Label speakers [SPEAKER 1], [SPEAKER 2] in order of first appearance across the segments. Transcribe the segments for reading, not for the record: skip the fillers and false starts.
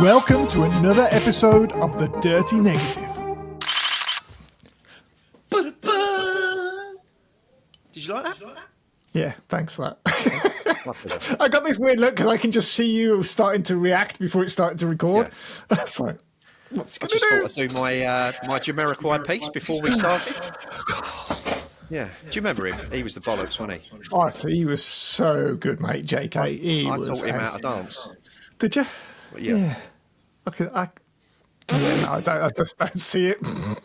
[SPEAKER 1] Welcome to another episode of The Dirty Negative.
[SPEAKER 2] Did you like that?
[SPEAKER 1] Yeah, thanks for that. I got this weird look because I can just see you starting to react before it started to record. Yeah. That's like, what's he
[SPEAKER 2] I just thought I'd do my Jamiroquai piece before we started. Yeah. Do you remember him? He was the bollocks, wasn't he?
[SPEAKER 1] Oh, he was so good, mate, JK.
[SPEAKER 2] I taught him how to dance.
[SPEAKER 1] Did you?
[SPEAKER 2] Well, yeah.
[SPEAKER 1] Okay, I just don't see it.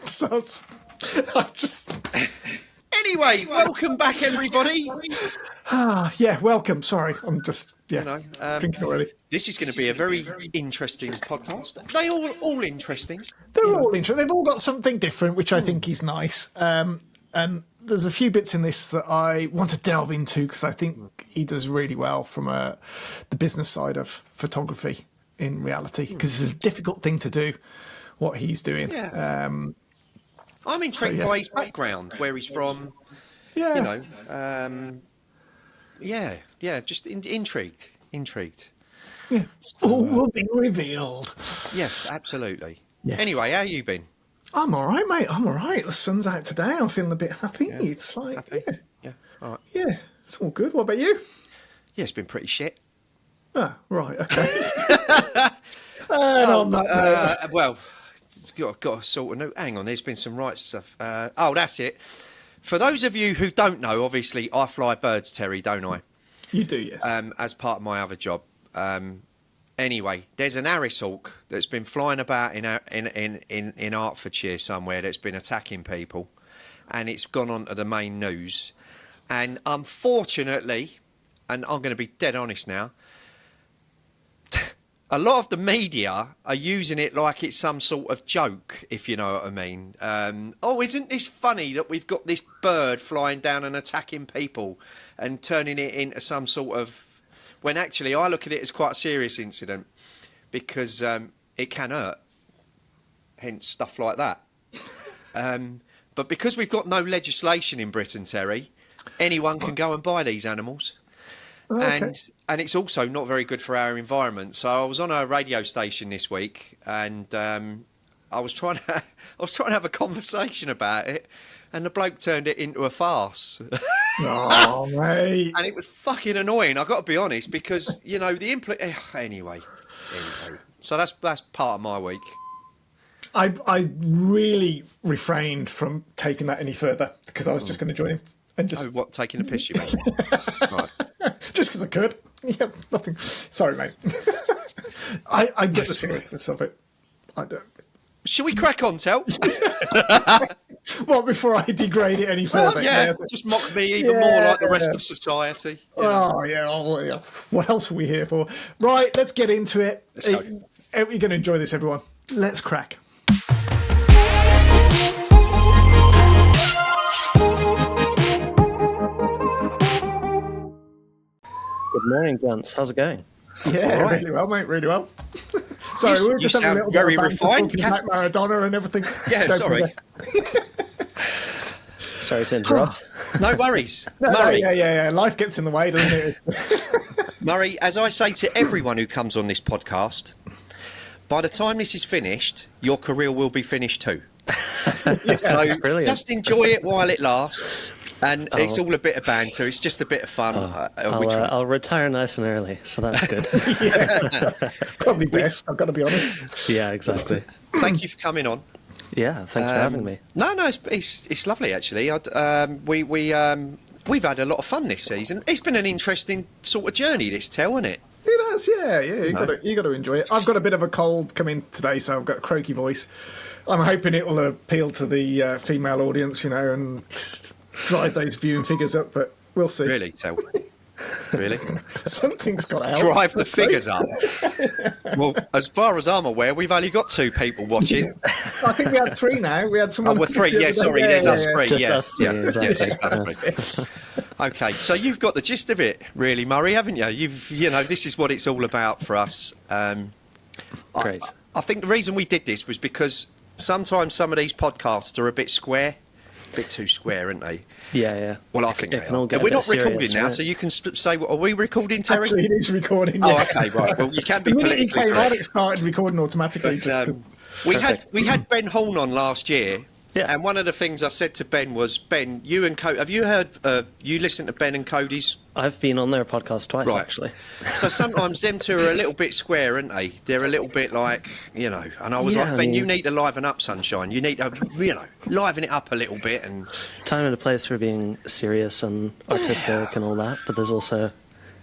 [SPEAKER 1] So I just...
[SPEAKER 2] Anyway, welcome back, everybody.
[SPEAKER 1] Yeah, welcome. Sorry, I'm just thinking already.
[SPEAKER 2] This is going to be a very interesting podcast. They all interesting.
[SPEAKER 1] They're all interesting. They've all got something different, which I think is nice. And there's a few bits in this that I want to delve into because I think he does really well from the business side of photography in reality, because it's a difficult thing to do what he's doing.
[SPEAKER 2] Yeah. I'm intrigued by his background, where he's from.
[SPEAKER 1] Yeah.
[SPEAKER 2] You know, just intrigued.
[SPEAKER 1] Yeah. All will be revealed.
[SPEAKER 2] Yes, absolutely.
[SPEAKER 1] Yes.
[SPEAKER 2] Anyway, how you been?
[SPEAKER 1] I'm all right, mate. I'm all right. The sun's out today. I'm feeling a bit happy. Yeah. It's like,
[SPEAKER 2] happy? Yeah. All right.
[SPEAKER 1] Yeah, it's all good. What about you?
[SPEAKER 2] Yeah, it's been pretty shit.
[SPEAKER 1] Ah, right. Okay.
[SPEAKER 2] Well, got to sort of know. Hang on, there's been some right stuff. That's it. For those of you who don't know, obviously, I fly birds, Terry, don't I?
[SPEAKER 1] You do, yes.
[SPEAKER 2] As part of my other job. Anyway, there's an Harris hawk that's been flying about in Hertfordshire somewhere that's been attacking people, and it's gone on to the main news. And unfortunately, and I'm going to be dead honest now, a lot of the media are using it like it's some sort of joke, if you know what I mean. Isn't this funny that we've got this bird flying down and attacking people and turning it into some sort of... When actually I look at it as quite a serious incident because it can hurt, hence stuff like that. But because we've got no legislation in Britain, Terry, anyone can go and buy these animals. Okay. And it's also not very good for our environment. So I was on a radio station this week, and I was trying to have a conversation about it, and the bloke turned it into a farce.
[SPEAKER 1] Oh, mate!
[SPEAKER 2] And it was fucking annoying. I've got to be honest, because you know the anyway. So that's part of my week.
[SPEAKER 1] I really refrained from taking that any further because I was just going to join him and just
[SPEAKER 2] taking a piss, you mean? Right.
[SPEAKER 1] Just because I could. Yeah, nothing. Sorry, mate. I get the seriousness of it. I don't.
[SPEAKER 2] Shall we crack on, Tel?
[SPEAKER 1] Well, before I degrade it any further.
[SPEAKER 2] Just mock me even more like the rest of society.
[SPEAKER 1] Oh, yeah. What else are we here for? Right, let's get into it. You're going to enjoy this, everyone. Let's crack.
[SPEAKER 3] Good morning, gents. How's it going?
[SPEAKER 1] Yeah, right. Really well, mate. Really well. Sorry, we were just having a little
[SPEAKER 2] very
[SPEAKER 1] bit of
[SPEAKER 2] refined.
[SPEAKER 1] About Maradona and everything.
[SPEAKER 2] Yeah, sorry.
[SPEAKER 3] Sorry to interrupt.
[SPEAKER 2] No worries.
[SPEAKER 1] Murray. Yeah. Life gets in the way, doesn't it?
[SPEAKER 2] Murray, as I say to everyone who comes on this podcast, by the time this is finished, your career will be finished too. So
[SPEAKER 3] brilliant.
[SPEAKER 2] Just enjoy it while it lasts. And it's all a bit of banter. It's just a bit of fun.
[SPEAKER 3] I'll retire nice and early, so that's good.
[SPEAKER 1] Probably best, I've got to be honest.
[SPEAKER 3] Yeah, exactly.
[SPEAKER 2] Thank you for coming on.
[SPEAKER 3] Yeah, thanks for having me.
[SPEAKER 2] No, it's lovely actually. We've had a lot of fun this season. It's been an interesting sort of journey, this Tel, isn't it?
[SPEAKER 1] It has, yeah. You got to enjoy it. I've got a bit of a cold coming today, so I've got a croaky voice. I'm hoping it will appeal to the female audience, you know, and drive those viewing figures up, but we'll see.
[SPEAKER 2] Really, Tel? Really?
[SPEAKER 1] Something's got to help.
[SPEAKER 2] Drive the figures up. Well, as far as I'm aware, we've only got 2 people watching.
[SPEAKER 1] I think we had 3 now. We had someone.
[SPEAKER 2] Oh, we're 3. Yeah, sorry. There's us 3.
[SPEAKER 3] Just us 3, exactly.
[SPEAKER 2] Just us 3. Okay, so you've got the gist of it, really, Murray, haven't you? You know, this is what it's all about for us.
[SPEAKER 3] Great.
[SPEAKER 2] I think the reason we did this was because sometimes some of these podcasts are a bit square. bit too square, aren't they?
[SPEAKER 3] Yeah.
[SPEAKER 2] Well, I think
[SPEAKER 3] it
[SPEAKER 2] they
[SPEAKER 3] can
[SPEAKER 2] are.
[SPEAKER 3] all get a
[SPEAKER 2] We're
[SPEAKER 3] bit
[SPEAKER 2] not
[SPEAKER 3] serious,
[SPEAKER 2] recording now,
[SPEAKER 3] right?
[SPEAKER 2] so you can say, are we recording, Terry?
[SPEAKER 1] Actually, it is recording.
[SPEAKER 2] Oh,
[SPEAKER 1] Yeah.
[SPEAKER 2] okay, right. Well, you can be
[SPEAKER 1] The minute it
[SPEAKER 2] politically
[SPEAKER 1] came on,
[SPEAKER 2] correct.
[SPEAKER 1] it started recording automatically.
[SPEAKER 2] But, we had Ben Horn on last year,
[SPEAKER 3] Yeah.
[SPEAKER 2] and one of the things I said to Ben was, Ben, you and Cody, have you heard? You listened to Ben and Cody's?
[SPEAKER 3] I've been on their podcast twice,
[SPEAKER 2] Right.
[SPEAKER 3] actually.
[SPEAKER 2] So sometimes them two are a little bit square, aren't they? They're a little bit like, And I was
[SPEAKER 3] Yeah,
[SPEAKER 2] like,
[SPEAKER 3] I
[SPEAKER 2] Ben, you
[SPEAKER 3] mean-
[SPEAKER 2] need to liven up, sunshine. You need to, liven it up a little bit. And
[SPEAKER 3] Time and a place for being serious and artistic and all that, but there's also,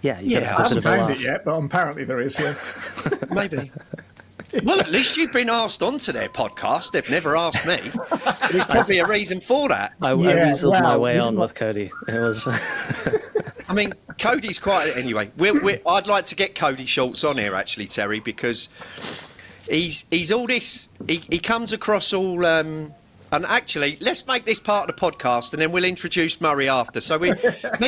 [SPEAKER 3] you
[SPEAKER 2] Yeah,
[SPEAKER 3] got
[SPEAKER 1] I
[SPEAKER 3] a bit
[SPEAKER 1] haven't
[SPEAKER 3] of a
[SPEAKER 1] found
[SPEAKER 3] laugh.
[SPEAKER 1] it yet, but apparently there is. Yeah.
[SPEAKER 2] maybe. Well, at least you've been asked onto their podcast. They've never asked me. There's probably a reason for that.
[SPEAKER 3] I
[SPEAKER 1] Yeah,
[SPEAKER 3] weaseled my
[SPEAKER 1] wow,
[SPEAKER 3] way
[SPEAKER 1] we've
[SPEAKER 3] on
[SPEAKER 1] got-
[SPEAKER 3] with Cody. It was.
[SPEAKER 2] I mean, Cody's quite... Anyway, I'd like to get Cody Schultz on here, actually, Terry, because he's all this... He comes across all... and actually, let's make this part of the podcast, and then we'll introduce Murray after. So me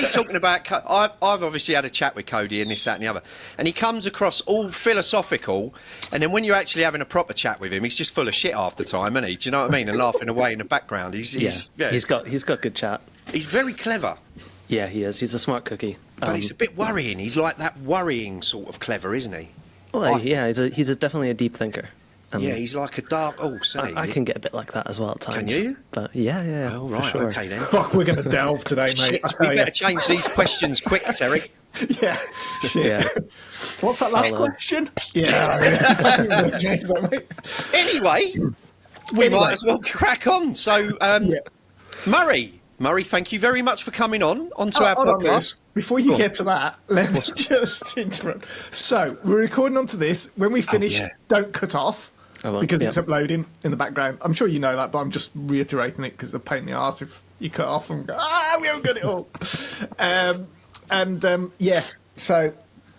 [SPEAKER 2] talking about... I've obviously had a chat with Cody and this, that and the other, and he comes across all philosophical, and then when you're actually having a proper chat with him, he's just full of shit half the time, isn't he? Do you know what I mean? And laughing away in the background. He's
[SPEAKER 3] He's got good chat.
[SPEAKER 2] He's very clever.
[SPEAKER 3] Yeah, he is. He's a smart cookie.
[SPEAKER 2] But it's a bit worrying. He's like that worrying sort of clever, isn't he?
[SPEAKER 3] Well, yeah, he's definitely a deep thinker. And
[SPEAKER 2] Yeah, he's like a dark... Oh, Sonny.
[SPEAKER 3] I can get a bit like that as well at times.
[SPEAKER 2] Can you?
[SPEAKER 3] But yeah.
[SPEAKER 2] Oh,
[SPEAKER 3] for
[SPEAKER 2] right,
[SPEAKER 3] sure.
[SPEAKER 2] okay then.
[SPEAKER 1] Fuck, we're going to delve today, mate.
[SPEAKER 2] Shit,
[SPEAKER 1] I
[SPEAKER 2] we
[SPEAKER 1] tell you.
[SPEAKER 2] better change these questions quick, Terry.
[SPEAKER 1] Yeah. Shit.
[SPEAKER 3] Yeah.
[SPEAKER 1] What's that last
[SPEAKER 3] I'll,
[SPEAKER 1] question? Yeah. Change that, mate.
[SPEAKER 2] Anyway, we might as well crack on. So,
[SPEAKER 1] Yeah.
[SPEAKER 2] Murray, thank you very much for coming onto our
[SPEAKER 1] Hold on,
[SPEAKER 2] podcast.
[SPEAKER 1] Liz. Before you
[SPEAKER 2] Go on.
[SPEAKER 1] get to that, let me just interrupt. So, we're recording onto this. When we finish,
[SPEAKER 2] yeah.
[SPEAKER 1] don't cut off
[SPEAKER 3] I won't,
[SPEAKER 1] because
[SPEAKER 3] yeah.
[SPEAKER 1] it's uploading in the background. I'm sure you know that, but I'm just reiterating it because it's a pain in the arse if you cut off and go, we haven't got it all. Yeah, so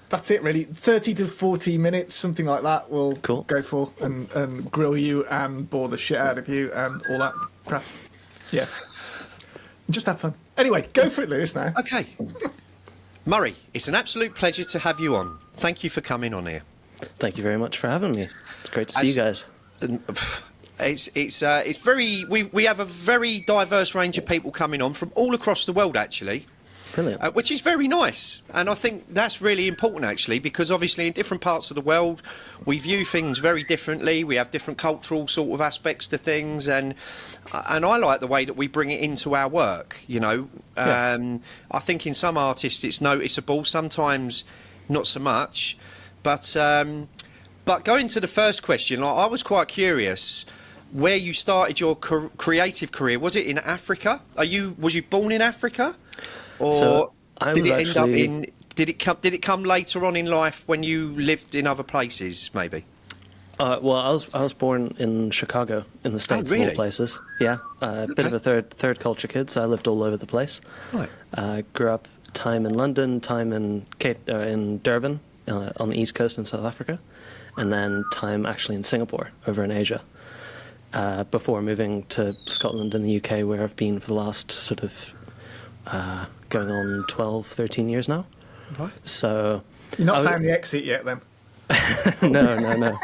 [SPEAKER 1] that's it really. 30 to 40 minutes, something like that, we'll
[SPEAKER 3] Cool.
[SPEAKER 1] go for and grill you and bore the shit out of you and all that crap. Yeah. Just have fun. Anyway, go for it, Lewis, now.
[SPEAKER 2] Okay. Murray, it's an absolute pleasure to have you on. Thank you for coming on here.
[SPEAKER 3] Thank you very much for having me. It's great to see you guys.
[SPEAKER 2] It's very... We have a very diverse range of people coming on from all across the world, actually.
[SPEAKER 3] Brilliant.
[SPEAKER 2] Which is very nice, and I think that's really important actually, because obviously in different parts of the world we view things very differently. We have different cultural sort of aspects to things, and I like the way that we bring it into our work. I think in some artists it's noticeable, sometimes not so much. But going to the first question, I was quite curious where you started your creative career. Was it in Africa? Was you born in Africa? Or
[SPEAKER 3] So, I
[SPEAKER 2] did
[SPEAKER 3] was
[SPEAKER 2] it end up
[SPEAKER 3] actually-
[SPEAKER 2] in? Did it come later on in life when you lived in other places? Maybe.
[SPEAKER 3] Well, I was born in Chicago, in the States, of
[SPEAKER 2] really?
[SPEAKER 3] all places. Yeah, a bit of a third culture kid, so I lived all over the place.
[SPEAKER 2] Right.
[SPEAKER 3] Grew up time in London, time in Durban, on the East Coast in South Africa, and then time actually in Singapore, over in Asia, before moving to Scotland and the UK, where I've been for the last sort of going on 12, 13 years now.
[SPEAKER 2] Right.
[SPEAKER 3] So
[SPEAKER 1] You've not
[SPEAKER 3] I-
[SPEAKER 1] found the exit yet, then?
[SPEAKER 3] no.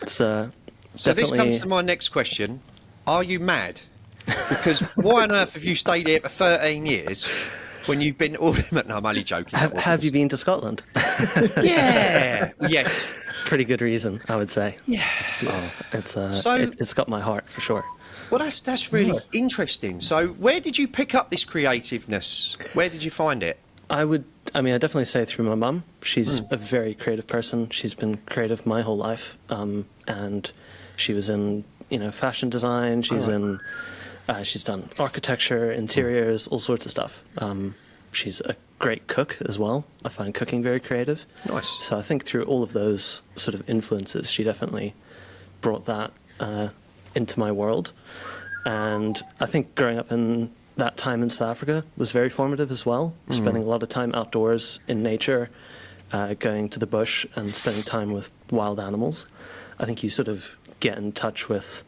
[SPEAKER 3] It's
[SPEAKER 2] So this
[SPEAKER 3] definitely-
[SPEAKER 2] comes to my next question: are you mad? Because why on earth have you stayed here for 13 years when you've been all? No, I'm only joking.
[SPEAKER 3] Have you been to Scotland?
[SPEAKER 2] Yeah. Yes.
[SPEAKER 3] Pretty good reason, I would say.
[SPEAKER 2] Yeah.
[SPEAKER 3] Oh, it's
[SPEAKER 2] So-
[SPEAKER 3] it's got my heart for sure.
[SPEAKER 2] Well, that's really interesting. So, where did you pick up this creativeness? Where did you find it?
[SPEAKER 3] I definitely say through my mum. She's a very creative person. She's been creative my whole life, and she was in fashion design. She's she's done architecture, interiors, all sorts of stuff. She's a great cook as well. I find cooking very creative.
[SPEAKER 2] Nice.
[SPEAKER 3] So I think through all of those sort of influences, she definitely brought that into my world. And I think growing up in that time in South Africa was very formative as well, spending a lot of time outdoors in nature, going to the bush and spending time with wild animals. I think you sort of get in touch with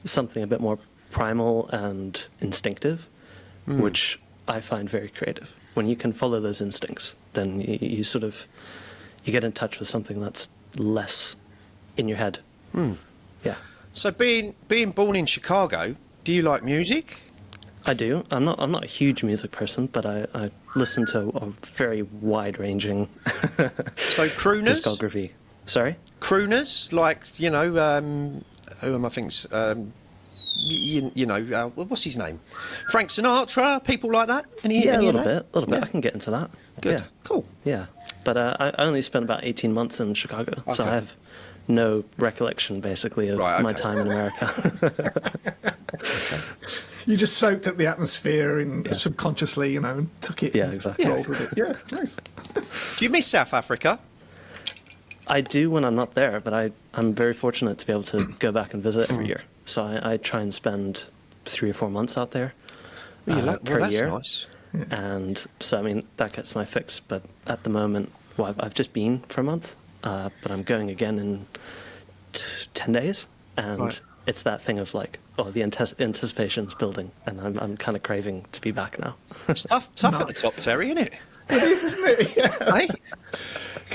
[SPEAKER 3] something a bit more primal and instinctive, which I find very creative. When you can follow those instincts, then you get in touch with something that's less in your head. Yeah.
[SPEAKER 2] So, being born in Chicago, do you like music?
[SPEAKER 3] I do. I'm not a huge music person, but I listen to a very wide-ranging
[SPEAKER 2] So crooners?
[SPEAKER 3] discography. Sorry?
[SPEAKER 2] Crooners, like, you know, who am I thinking? What's his name? Frank Sinatra, people like that?
[SPEAKER 3] Yeah, a little bit.
[SPEAKER 2] Yeah.
[SPEAKER 3] I can get into that.
[SPEAKER 2] Good.
[SPEAKER 3] Yeah.
[SPEAKER 2] Cool.
[SPEAKER 3] Yeah. But I only spent about 18 months in Chicago, so
[SPEAKER 2] Okay.
[SPEAKER 3] I have no recollection, basically, of
[SPEAKER 2] Right,
[SPEAKER 3] my
[SPEAKER 2] okay.
[SPEAKER 3] time in America.
[SPEAKER 1] You just soaked up the atmosphere and subconsciously, you know, and took it.
[SPEAKER 3] Yeah,
[SPEAKER 1] and
[SPEAKER 3] exactly.
[SPEAKER 1] rolled with it. Yeah, nice.
[SPEAKER 2] Do you miss South Africa?
[SPEAKER 3] I do when I'm not there, but I'm very fortunate to be able to go back and visit
[SPEAKER 2] Hmm.
[SPEAKER 3] every year. So I try and spend 3 or 4 months out there
[SPEAKER 2] Well,
[SPEAKER 3] per
[SPEAKER 2] that's
[SPEAKER 3] year.
[SPEAKER 2] nice.
[SPEAKER 3] And so, I mean, that gets my fix. But at the moment, well, I've just been for a month, but I'm going again in 10 days. And
[SPEAKER 2] Right.
[SPEAKER 3] it's that thing of like, oh, the anticipation's building, and I'm kind of craving to be back now.
[SPEAKER 2] It's tough at the top, Terry, isn't it?
[SPEAKER 1] It is, isn't it? Yeah.
[SPEAKER 2] Hey?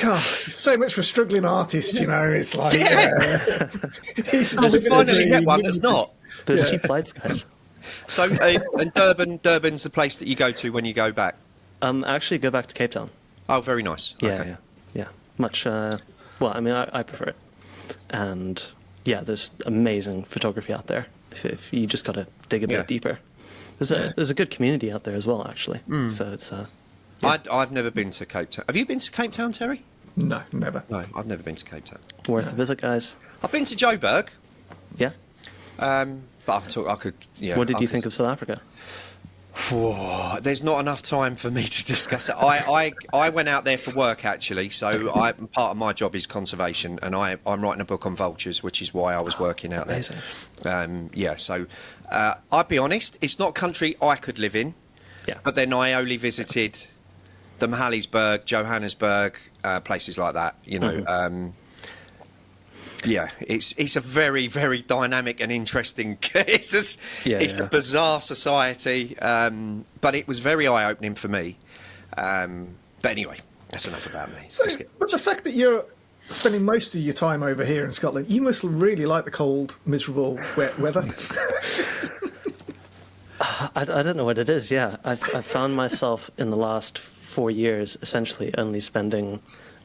[SPEAKER 1] God, so much for struggling artists, you know. It's like,
[SPEAKER 2] Yeah.
[SPEAKER 1] it's
[SPEAKER 2] Does it finally get one that's not?
[SPEAKER 3] There's
[SPEAKER 1] Yeah.
[SPEAKER 3] cheap flights, guys.
[SPEAKER 2] So, and Durban's the place that you go to when you go back.
[SPEAKER 3] Actually, go back to Cape Town.
[SPEAKER 2] Oh, very nice.
[SPEAKER 3] Yeah,
[SPEAKER 2] Okay.
[SPEAKER 3] yeah. Much. Well, I mean, I prefer it, and yeah, there's amazing photography out there. If you just got to dig a bit
[SPEAKER 2] Yeah.
[SPEAKER 3] deeper, there's a good community out there as well, actually. So it's
[SPEAKER 2] I've never been to Cape Town. Have you been to Cape Town, Terry?
[SPEAKER 1] no, never.
[SPEAKER 2] No, I've never been to Cape Town.
[SPEAKER 3] worth a visit, guys.
[SPEAKER 2] I've been to Joburg,
[SPEAKER 3] Yeah.
[SPEAKER 2] but I could. Yeah.
[SPEAKER 3] What did you think of South Africa?
[SPEAKER 2] Whoa, there's not enough time for me to discuss it. I went out there for work actually, so part of my job is conservation, and I'm writing a book on vultures, which is why I was working out there.
[SPEAKER 3] Amazing.
[SPEAKER 2] Yeah, so I'll be honest, it's not a country I could live in.
[SPEAKER 3] Yeah.
[SPEAKER 2] But then I only visited the Johannesburg, places like that. You know, yeah, it's a very, very dynamic and interesting. It's a bizarre society, but it was very eye-opening for me. But anyway, that's enough about me.
[SPEAKER 1] So, but the fact that you're spending most of your time over here in Scotland, you must really like the cold, miserable, wet weather.
[SPEAKER 3] I don't know what it is. Yeah, I've found myself in the last 4 years essentially only spending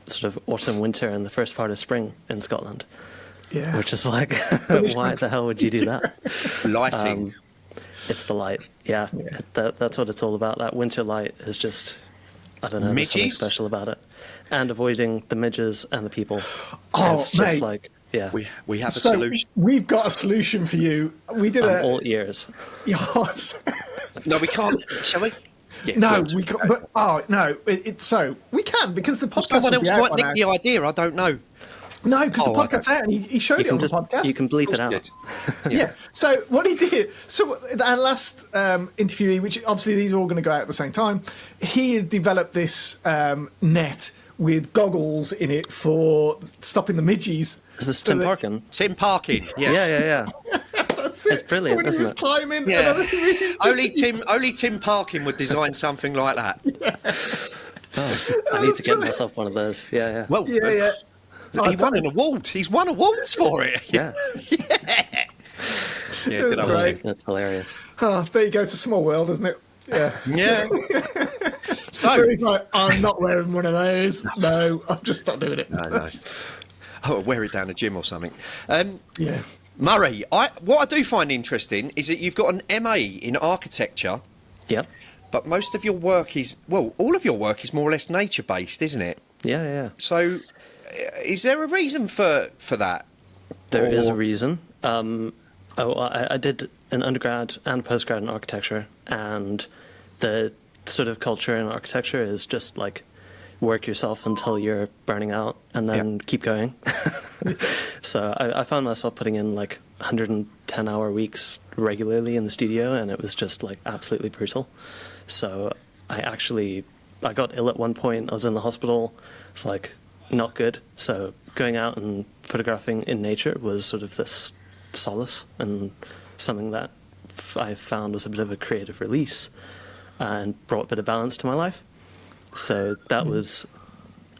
[SPEAKER 3] sort of autumn, winter, and the first part of spring in Scotland.
[SPEAKER 1] Yeah.
[SPEAKER 3] Which is like, why the hell would you do that?
[SPEAKER 2] Lighting.
[SPEAKER 3] It's the light. Yeah. That's what it's all about. That winter light is just, I don't know, there's something
[SPEAKER 2] Midges?
[SPEAKER 3] special about it. And avoiding the midges and the people.
[SPEAKER 1] Oh,
[SPEAKER 3] it's just
[SPEAKER 1] mate.
[SPEAKER 3] like, yeah.
[SPEAKER 2] We have a
[SPEAKER 1] So
[SPEAKER 2] solution.
[SPEAKER 1] we've got a solution for you. We did
[SPEAKER 3] I'm all ears.
[SPEAKER 1] Yes.
[SPEAKER 2] No, we can't. Shall we? Yeah,
[SPEAKER 1] No,
[SPEAKER 2] good.
[SPEAKER 1] we can't. But no, it's so we can because the podcast.
[SPEAKER 2] Someone
[SPEAKER 1] will be
[SPEAKER 2] else
[SPEAKER 1] out
[SPEAKER 2] might
[SPEAKER 1] by
[SPEAKER 2] nick
[SPEAKER 1] now.
[SPEAKER 2] the idea. I don't know.
[SPEAKER 1] No, because the
[SPEAKER 2] Oh,
[SPEAKER 1] podcast's
[SPEAKER 2] okay.
[SPEAKER 1] out, and he showed it on the podcast.
[SPEAKER 3] You can bleep it out.
[SPEAKER 2] Good.
[SPEAKER 1] Yeah. So what he did, so our last interviewee, which obviously these are all going to go out at the same time, he had developed this net with goggles in it for stopping the midgies.
[SPEAKER 3] Is this
[SPEAKER 1] So
[SPEAKER 3] Tim
[SPEAKER 1] that-
[SPEAKER 3] Parkin?
[SPEAKER 2] Tim Parkin. Yes.
[SPEAKER 3] Yeah.
[SPEAKER 1] That's it.
[SPEAKER 3] It's brilliant,
[SPEAKER 1] When he
[SPEAKER 3] isn't
[SPEAKER 1] was
[SPEAKER 3] it?
[SPEAKER 1] climbing,
[SPEAKER 2] Yeah.
[SPEAKER 1] and everything, just-
[SPEAKER 2] Only Tim Parkin would design something like that.
[SPEAKER 3] I need to get myself one of those. Yeah.
[SPEAKER 2] Well,
[SPEAKER 1] Yeah.
[SPEAKER 2] he won an award. He's won awards for it.
[SPEAKER 3] Yeah.
[SPEAKER 2] Yeah, good old
[SPEAKER 1] Right.
[SPEAKER 2] Tim.
[SPEAKER 3] That's hilarious.
[SPEAKER 1] Oh, there you go. It's a small world, isn't it? Yeah.
[SPEAKER 2] Yeah. So,
[SPEAKER 1] Where he's like, I'm not wearing one of those. No, I'm just not doing it.
[SPEAKER 2] no. I'll wear it down the gym or something.
[SPEAKER 1] Yeah.
[SPEAKER 2] Murray, what I do find interesting is that you've got an MA in architecture,
[SPEAKER 3] Yep.
[SPEAKER 2] but most of your work is, well, all of your work is more or less nature-based, isn't it?
[SPEAKER 3] Yeah.
[SPEAKER 2] So, is there a reason for that?
[SPEAKER 3] There is a
[SPEAKER 2] Or-
[SPEAKER 3] reason. I did an undergrad and postgrad in architecture, and the sort of culture in architecture is just like work yourself until you're burning out and then keep going. So I found myself putting in like 110-hour weeks regularly in the studio, and it was just like absolutely brutal. So I got ill at one point. I was in the hospital. It's like not good. So going out and photographing in nature was sort of this solace and something that I found was a bit of a creative release and brought a bit of balance to my life. So that was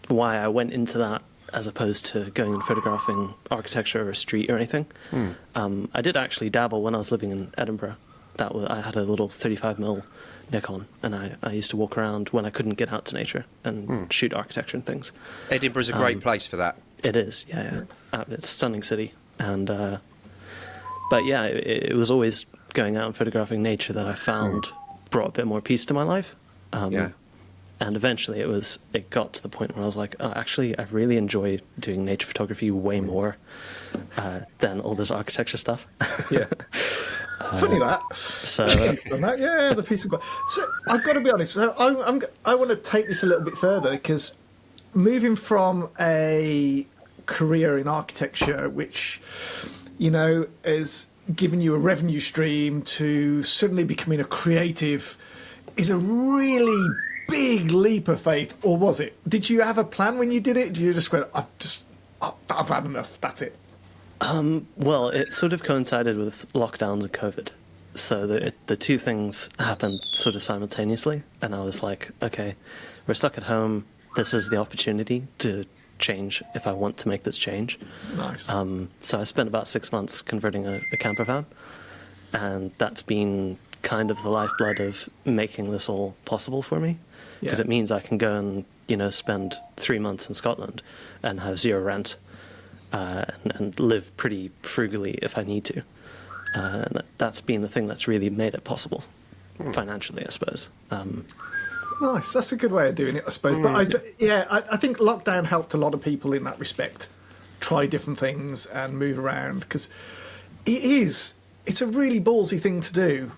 [SPEAKER 3] why I went into that as opposed to going and photographing architecture or street or anything. I did actually dabble when I was living in Edinburgh I had a little 35mm Nikon, and I used to walk around when I couldn't get out to nature and shoot architecture and things.
[SPEAKER 2] Edinburgh's a great place for that.
[SPEAKER 3] It is, yeah. It's a stunning city, and but yeah, it was always going out and photographing nature that I found brought a bit more peace to my life. And eventually it got to the point where I was like, oh, actually, I really enjoy doing nature photography way more than all this architecture stuff.
[SPEAKER 1] Yeah. Funny that.
[SPEAKER 3] So
[SPEAKER 1] yeah, the piece of God. So I've got to be honest. So I want to take this a little bit further, because moving from a career in architecture, which has given you a revenue stream, to suddenly becoming a creative, is a really big leap of faith. Or was it? Did you have a plan when you did it? Did you just go, I've had enough, that's it?
[SPEAKER 3] Well, it sort of coincided with lockdowns and COVID. So the two things happened sort of simultaneously. And I was like, okay, we're stuck at home. This is the opportunity to change if I want to make this change.
[SPEAKER 1] Nice.
[SPEAKER 3] So I spent about 6 months converting a campervan. And that's been kind of the lifeblood of making this all possible for me. Because it means I can go and, spend 3 months in Scotland and have zero rent. And live pretty frugally if I need to. And that's been the thing that's really made it possible, financially, I suppose.
[SPEAKER 1] Nice. That's a good way of doing it, I suppose. But I think lockdown helped a lot of people in that respect. Try different things and move around, because it's a really ballsy thing to do,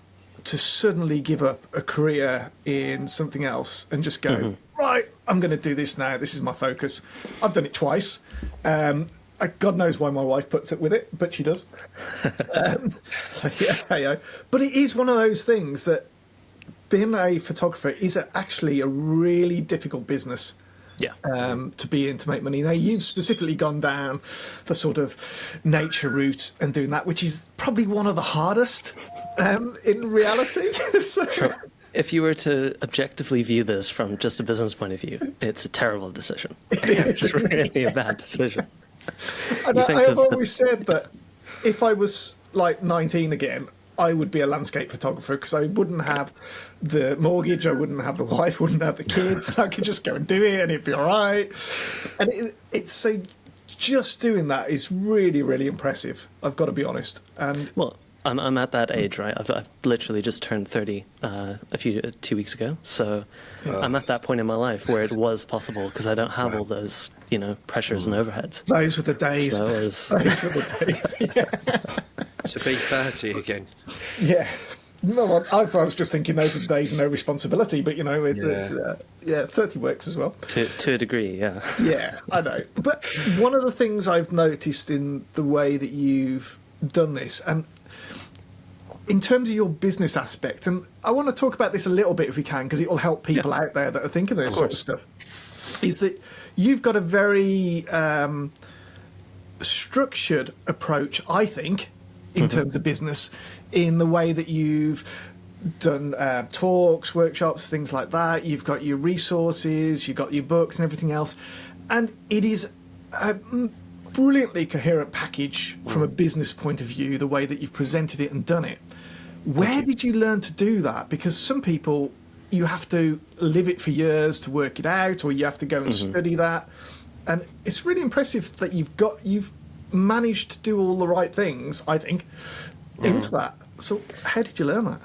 [SPEAKER 1] to suddenly give up a career in something else and just go, right, I'm going to do this now. This is my focus. I've done it twice. God knows why my wife puts up with it, but she does. So yeah, hey-o. But it is one of those things that being a photographer is actually a really difficult business.
[SPEAKER 3] Yeah.
[SPEAKER 1] To be in, to make money. Now, you've specifically gone down the sort of nature route and doing that, which is probably one of the hardest in reality. So,
[SPEAKER 3] if you were to objectively view this from just a business point of view, it's a terrible decision. It's really a bad decision.
[SPEAKER 1] And I have always said that if I was like 19 again, I would be a landscape photographer, because I wouldn't have the mortgage, I wouldn't have the wife, wouldn't have the kids. I could just go and do it and it'd be all right. And it's so just doing that is really, really impressive, I've got to be honest. And
[SPEAKER 3] well, I'm at that age, right? I've literally just turned 30 2 weeks ago. So I'm at that point in my life where it was possible, because I don't have all those, pressures and overheads.
[SPEAKER 1] Those were the days.
[SPEAKER 3] So
[SPEAKER 1] those were the days. Yeah.
[SPEAKER 2] To be 30 again.
[SPEAKER 1] Yeah. No, I was just thinking those are the days of no responsibility, but it's 30 works as well.
[SPEAKER 3] To a degree, yeah.
[SPEAKER 1] Yeah, I know. But one of the things I've noticed in the way that you've done this, and in terms of your business aspect, and I want to talk about this a little bit if we can, because it will help people out there that are thinking this sort of stuff, is that you've got a very structured approach, I think, in terms of business, in the way that you've done talks, workshops, things like that. You've got your resources, you've got your books and everything else. And it is a brilliantly coherent package from a business point of view, the way that you've presented it and done it. Where did you learn to do that? Because some people, you have to live it for years to work it out, or you have to go and study that. And it's really impressive that you've managed to do all the right things, I think, into that. So how did you learn that?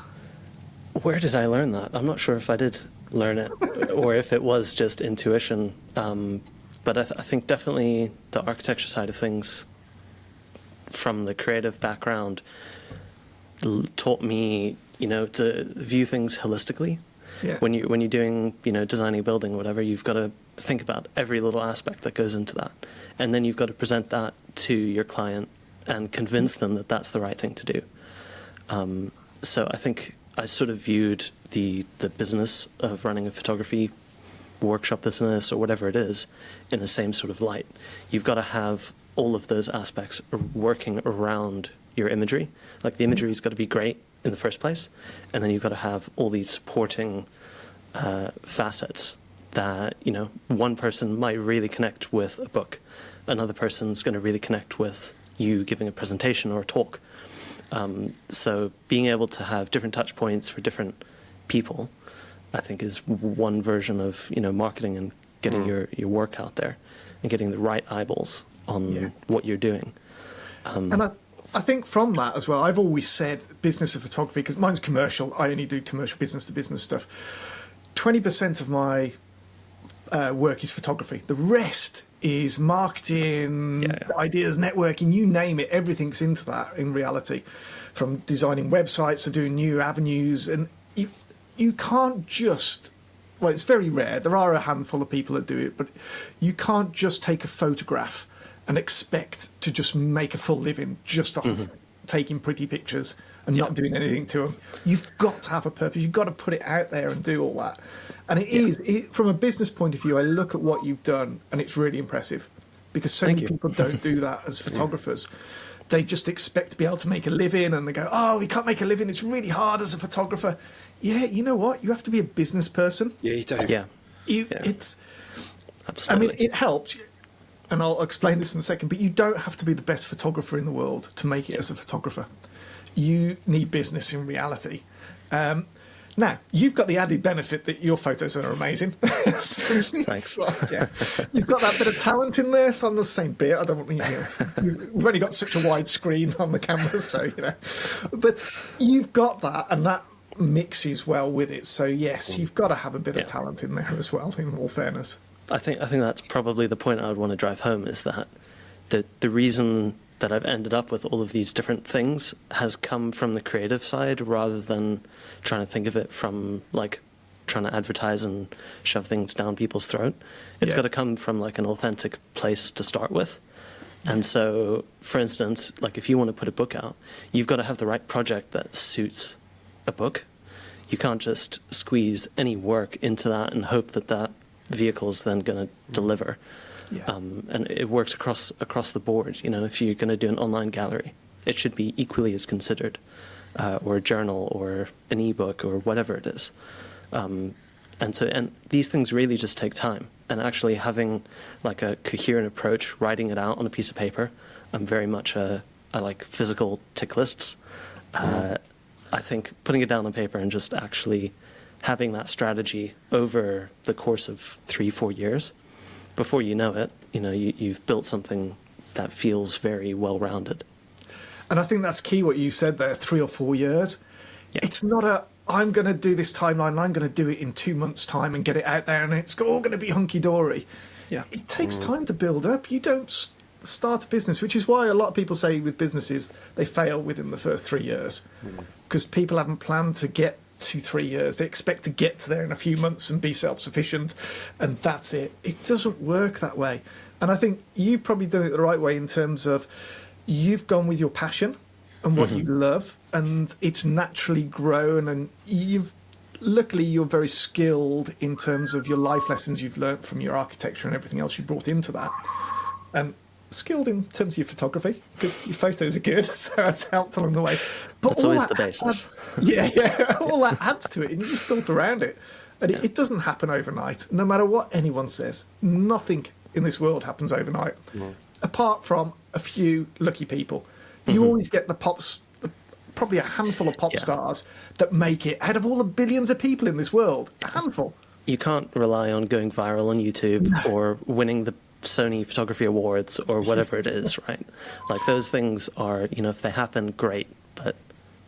[SPEAKER 3] Where did I learn that? I'm not sure if I did learn it or if it was just intuition. But I think definitely the architecture side of things, from the creative background, taught me, to view things holistically.
[SPEAKER 1] Yeah.
[SPEAKER 3] When you're doing, designing a building or whatever, you've got to think about every little aspect that goes into that. And then you've got to present that to your client and convince them that that's the right thing to do. So I think I sort of viewed the business of running a photography workshop business or whatever it is in the same sort of light. You've got to have all of those aspects working around your imagery. Like, the imagery's got to be great in the first place, and then you've got to have all these supporting facets that, one person might really connect with a book, another person's going to really connect with you giving a presentation or a talk. So being able to have different touch points for different people, I think, is one version of marketing and getting your work out there and getting the right eyeballs on what you're doing.
[SPEAKER 1] And I think from that as well, I've always said business of photography, because mine's commercial. I only do commercial business-to-business stuff. 20% of my work is photography. The rest is marketing, ideas, networking, you name it. Everything's into that in reality, from designing websites to doing new avenues. And you can't just, well, it's very rare. There are a handful of people that do it, but you can't just take a photograph and expect to just make a full living just off taking pretty pictures and not doing anything to them. You've got to have a purpose. You've got to put it out there and do all that. And from a business point of view, I look at what you've done and it's really impressive, because so many people don't do that as photographers. They just expect to be able to make a living, and they go, oh, we can't make a living. It's really hard as a photographer. Yeah, you know what? You have to be a business person.
[SPEAKER 2] Yeah, you do.
[SPEAKER 3] Yeah.
[SPEAKER 1] It's,
[SPEAKER 3] Absolutely.
[SPEAKER 1] I mean, it helps. And I'll explain this in a second, but you don't have to be the best photographer in the world to make it as a photographer. You need business in reality. Now, you've got the added benefit that your photos are amazing.
[SPEAKER 3] Thanks.
[SPEAKER 1] You've got that bit of talent in there on the same bit. I don't want we've only got such a wide screen on the camera, so But you've got that, and that mixes well with it. So yes, you've got to have a bit of talent in there as well. In all fairness.
[SPEAKER 3] I think that's probably the point I would want to drive home, is that the reason that I've ended up with all of these different things has come from the creative side, rather than trying to think of it from like trying to advertise and shove things down people's throat. It's got to come from like an authentic place to start with. And so, for instance, like if you want to put a book out, you've got to have the right project that suits a book. You can't just squeeze any work into that and hope that vehicle is then going to deliver. And it works across the board. If you're going to do an online gallery, it should be equally as considered, or a journal or an ebook or whatever it is. And these things really just take time. And actually having like a coherent approach, writing it out on a piece of paper. I'm very much I like physical tick lists. I think putting it down on paper and just actually having that strategy over the course of 3-4 years, before you know it, you've built something that feels very well-rounded.
[SPEAKER 1] And I think that's key what you said there, 3 or 4 years. Yeah. It's not I'm going to do this timeline and I'm going to do it in 2 months' time and get it out there and it's all going to be hunky-dory. Yeah. It takes time to build up. You don't start a business, which is why a lot of people say with businesses they fail within the first 3 years, because people haven't planned to get 2-3 years. They expect to get to there in a few months and be self-sufficient, and that's it. It doesn't work that way. And I think you've probably done it the right way in terms of you've gone with your passion and what you love, and it's naturally grown, and luckily you're very skilled in terms of your life lessons you've learnt from your architecture and everything else you brought into that, and skilled in terms of your photography, because your photos are good, so that's helped along the way. But
[SPEAKER 3] that's always the basis.
[SPEAKER 1] All that adds to it, and you just built around it. And it doesn't happen overnight, no matter what anyone says. Nothing in this world happens overnight, apart from a few lucky people. You always get the pops, probably a handful of pop stars that make it out of all the billions of people in this world. A handful.
[SPEAKER 3] You can't rely on going viral on YouTube or winning the Sony Photography Awards or whatever it is, right? Like those things are, if they happen, great, but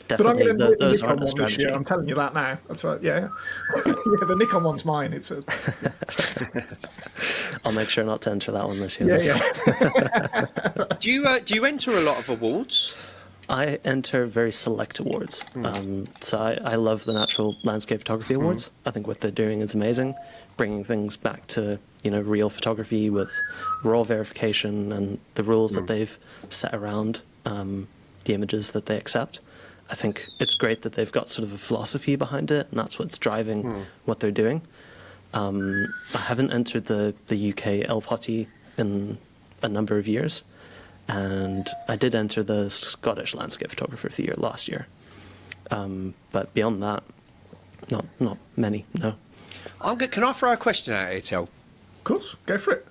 [SPEAKER 3] definitely
[SPEAKER 1] I'm going to
[SPEAKER 3] those
[SPEAKER 1] the
[SPEAKER 3] aren't a
[SPEAKER 1] Nikon one this year.
[SPEAKER 3] strategy.
[SPEAKER 1] I'm telling you that now. That's right. Yeah, the Nikon one's mine.
[SPEAKER 3] I'll make sure not to enter that one this year.
[SPEAKER 1] Yeah.
[SPEAKER 2] Do you enter a lot of awards?
[SPEAKER 3] I enter very select awards. So I love the Natural Landscape Photography Awards. I think what they're doing is amazing, bringing things back to real photography with raw verification and the rules that they've set around the images that they accept. I think it's great that they've got sort of a philosophy behind it, and that's what's driving what they're doing. I haven't entered the UK El Potty in a number of years, and I did enter the Scottish Landscape Photographer of the Year last year. But beyond that, not many, no.
[SPEAKER 2] Can I throw a question out here, Tel?
[SPEAKER 1] Of course, go for it.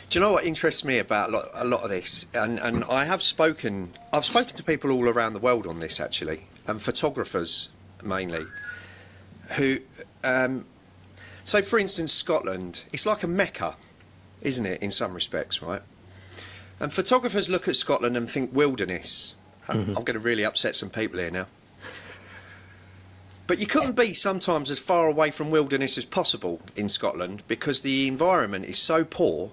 [SPEAKER 2] Do you know what interests me about a lot of this? And I've spoken to people all around the world on this, actually, and photographers mainly, who, so for instance, Scotland, it's like a mecca, isn't it, in some respects, right? And photographers look at Scotland and think wilderness. I'm going to really upset some people here now. But you couldn't be sometimes as far away from wilderness as possible in Scotland because the environment is so poor.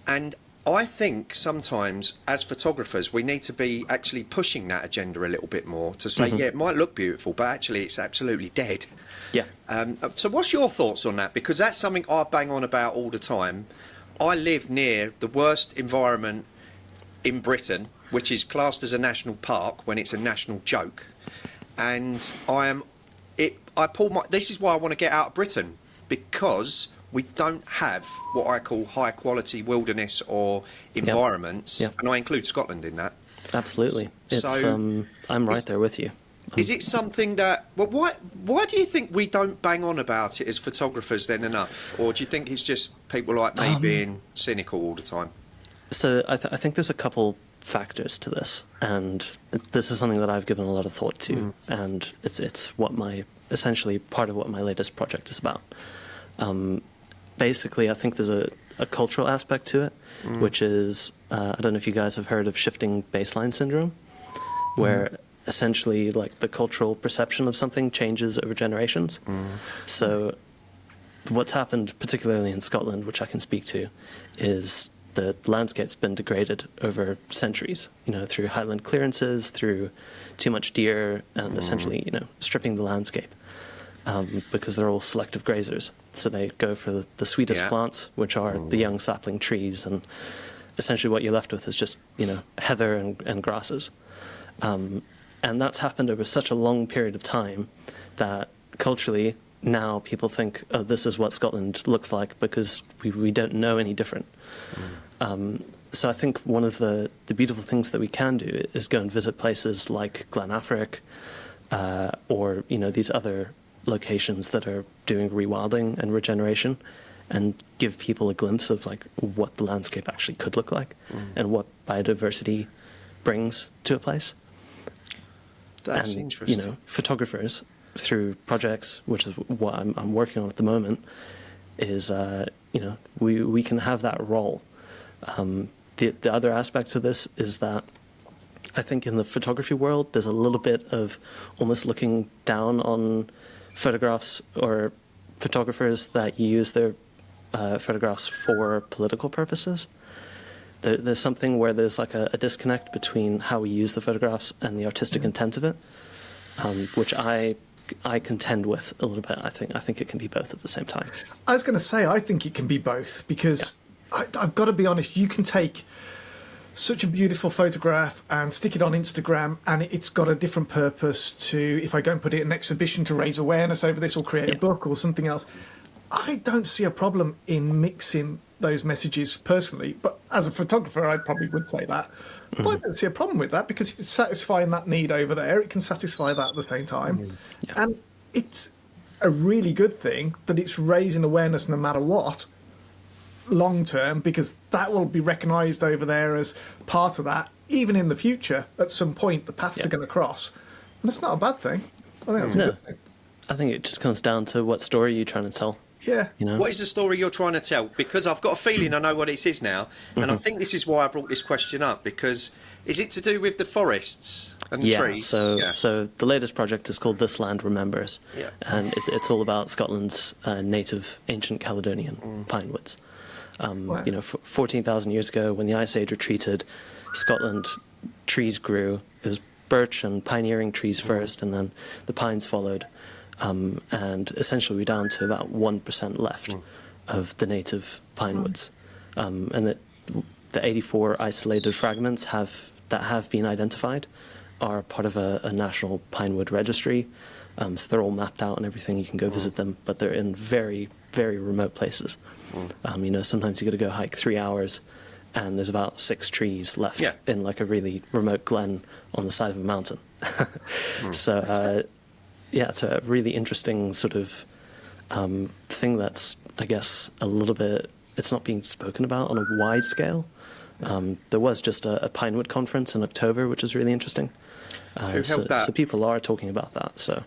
[SPEAKER 2] And I think sometimes as photographers we need to be actually pushing that agenda a little bit more to say, yeah, it might look beautiful, but actually it's absolutely dead.
[SPEAKER 3] Yeah.
[SPEAKER 2] So what's your thoughts on that? Because that's something I bang on about all the time. I live near the worst environment in Britain, which is classed as a national park when it's a national joke. And this is why I want to get out of Britain, because we don't have what I call high quality wilderness or environments, and I include Scotland in that.
[SPEAKER 3] Absolutely. I'm right there with you.
[SPEAKER 2] Is it something that, well, why do you think we don't bang on about it as photographers then enough? Or do you think it's just people like me being cynical all the time?
[SPEAKER 3] So I think there's a couple factors to this, and this is something that I've given a lot of thought to, and it's essentially part of what my latest project is about. Basically, I think there's a cultural aspect to it, which is, I don't know if you guys have heard of shifting baseline syndrome, where essentially like the cultural perception of something changes over generations. So what's happened, particularly in Scotland, which I can speak to, is the landscape's been degraded over centuries, through highland clearances, through too much deer, and essentially, stripping the landscape. Because they're all selective grazers. So they go for the sweetest plants, which are the young sapling trees, and essentially what you're left with is just, heather and grasses. And that's happened over such a long period of time that culturally now people think, oh, this is what Scotland looks like because we don't know any different. So I think one of the beautiful things that we can do is go and visit places like Glenafric, or, these other locations that are doing rewilding and regeneration, and give people a glimpse of like what the landscape actually could look like and what biodiversity brings to a place.
[SPEAKER 2] That's interesting.
[SPEAKER 3] Photographers through projects, which is what I'm working on at the moment, is we can have that role. The other aspect to this is that I think in the photography world there's a little bit of almost looking down on photographs or photographers that use their photographs for political purposes. There's something where there's like a disconnect between how we use the photographs and the artistic intent of it, which I contend with a little bit. I think it can be both at the same time.
[SPEAKER 1] I was going to say I think it can be both, because I've got to be honest, you can take such a beautiful photograph and stick it on Instagram, and it's got a different purpose to if I go and put it in an exhibition to raise awareness over this or create a book or something else. I don't see a problem in mixing those messages personally, but as a photographer I probably would say that. But I don't see a problem with that, because if it's satisfying that need over there, it can satisfy that at the same time. And it's a really good thing that it's raising awareness no matter what, long term, because that will be recognised over there as part of that. Even in the future, at some point, the paths are going to cross, and it's not a bad thing. I think that's a good thing.
[SPEAKER 3] I think it just comes down to what story you're trying to tell.
[SPEAKER 1] Yeah.
[SPEAKER 2] What is the story you're trying to tell? Because I've got a feeling I know what it is now, and I think this is why I brought this question up, because is it to do with the forests and the trees?
[SPEAKER 3] So the latest project is called This Land Remembers, and it's all about Scotland's native ancient Caledonian pine woods. 14,000 years ago, when the Ice Age retreated, Scotland trees grew. It was birch and pioneering trees first, and then the pines followed. And essentially we're down to about 1% left of the native pine woods. And the 84 isolated fragments that have been identified are part of a national pine wood registry. So they're all mapped out and everything. You can go visit them, but they're in very, very remote places. Sometimes you got to go hike 3 hours, and there's about 6 trees left in like a really remote glen on the side of a mountain. So it's a really interesting sort of thing that's, I guess, a little bit it's not being spoken about on a wide scale. There was just a Pinewood conference in October, which was really interesting.
[SPEAKER 2] Who held that?
[SPEAKER 3] So people are talking about that. So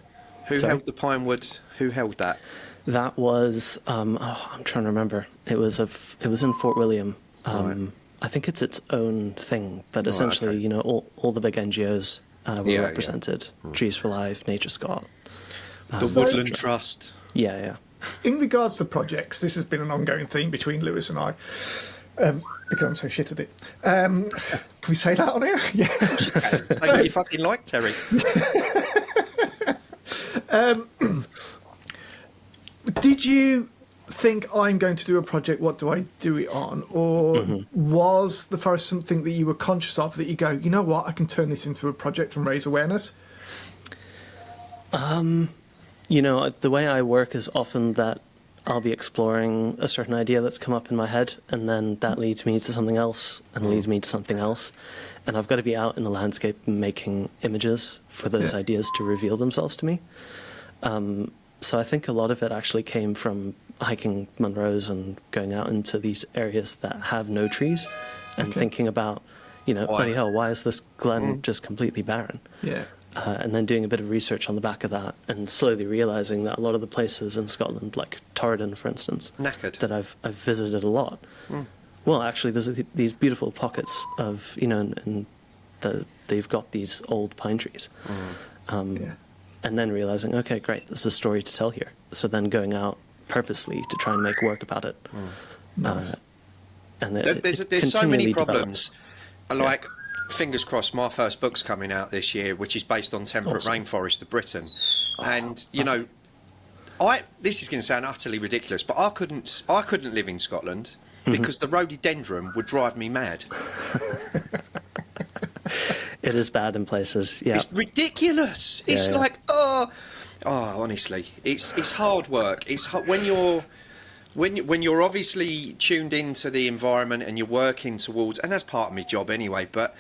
[SPEAKER 2] Who held the Pinewood? Who held that?
[SPEAKER 3] that was I'm trying to remember. It was in Fort William.
[SPEAKER 2] Right.
[SPEAKER 3] I think it's its own thing, but
[SPEAKER 2] Right,
[SPEAKER 3] essentially,
[SPEAKER 2] okay.
[SPEAKER 3] you know, all the big NGOs were
[SPEAKER 2] Yeah,
[SPEAKER 3] represented. Trees for Life, Nature Scott.
[SPEAKER 2] The
[SPEAKER 1] So-
[SPEAKER 2] Woodland Trust.
[SPEAKER 3] Yeah.
[SPEAKER 1] In regards to projects, this has been an ongoing theme between Lewis and I, because I'm so shit at it. Can we say that on air? Yeah.
[SPEAKER 2] Say what you fucking like, Terry.
[SPEAKER 1] Did you think, I'm going to do a project, what do I do it on? Or was the forest something that you were conscious of, that you go, you know what, I can turn this into a project and raise awareness?
[SPEAKER 3] You know, the way I work is often that I'll be exploring a certain idea that's come up in my head, and then that leads me to something else, and leads me to something else. And I've got to be out in the landscape making images for those ideas to reveal themselves to me. So I think a lot of it actually came from hiking Munros and going out into these areas that have no trees, and thinking about, you know, bloody hell, why is this glen just completely barren?
[SPEAKER 1] Yeah.
[SPEAKER 3] And then doing a bit of research on the back of that, and slowly realizing that a lot of the places in Scotland, like Torridon, for instance,
[SPEAKER 2] Knackered.
[SPEAKER 3] that I've visited a lot. Well, actually, there's these beautiful pockets of, you know, and they've got these old pine trees. And then realizing, okay, great, there's a story to tell here. So then going out purposely to try and make work about it.
[SPEAKER 1] Nice.
[SPEAKER 3] And
[SPEAKER 2] There's so many problems. Like, fingers crossed, my first book's coming out this year, which is based on temperate rainforest of Britain. And, you know, this is going to sound utterly ridiculous, but I couldn't live in Scotland because the rhododendron would drive me mad.
[SPEAKER 3] It is bad in places, yeah.
[SPEAKER 2] It's ridiculous. It's
[SPEAKER 3] Yeah.
[SPEAKER 2] like, honestly, it's hard work. It's when you're obviously tuned into the environment and you're working towards, and that's part of my job anyway. But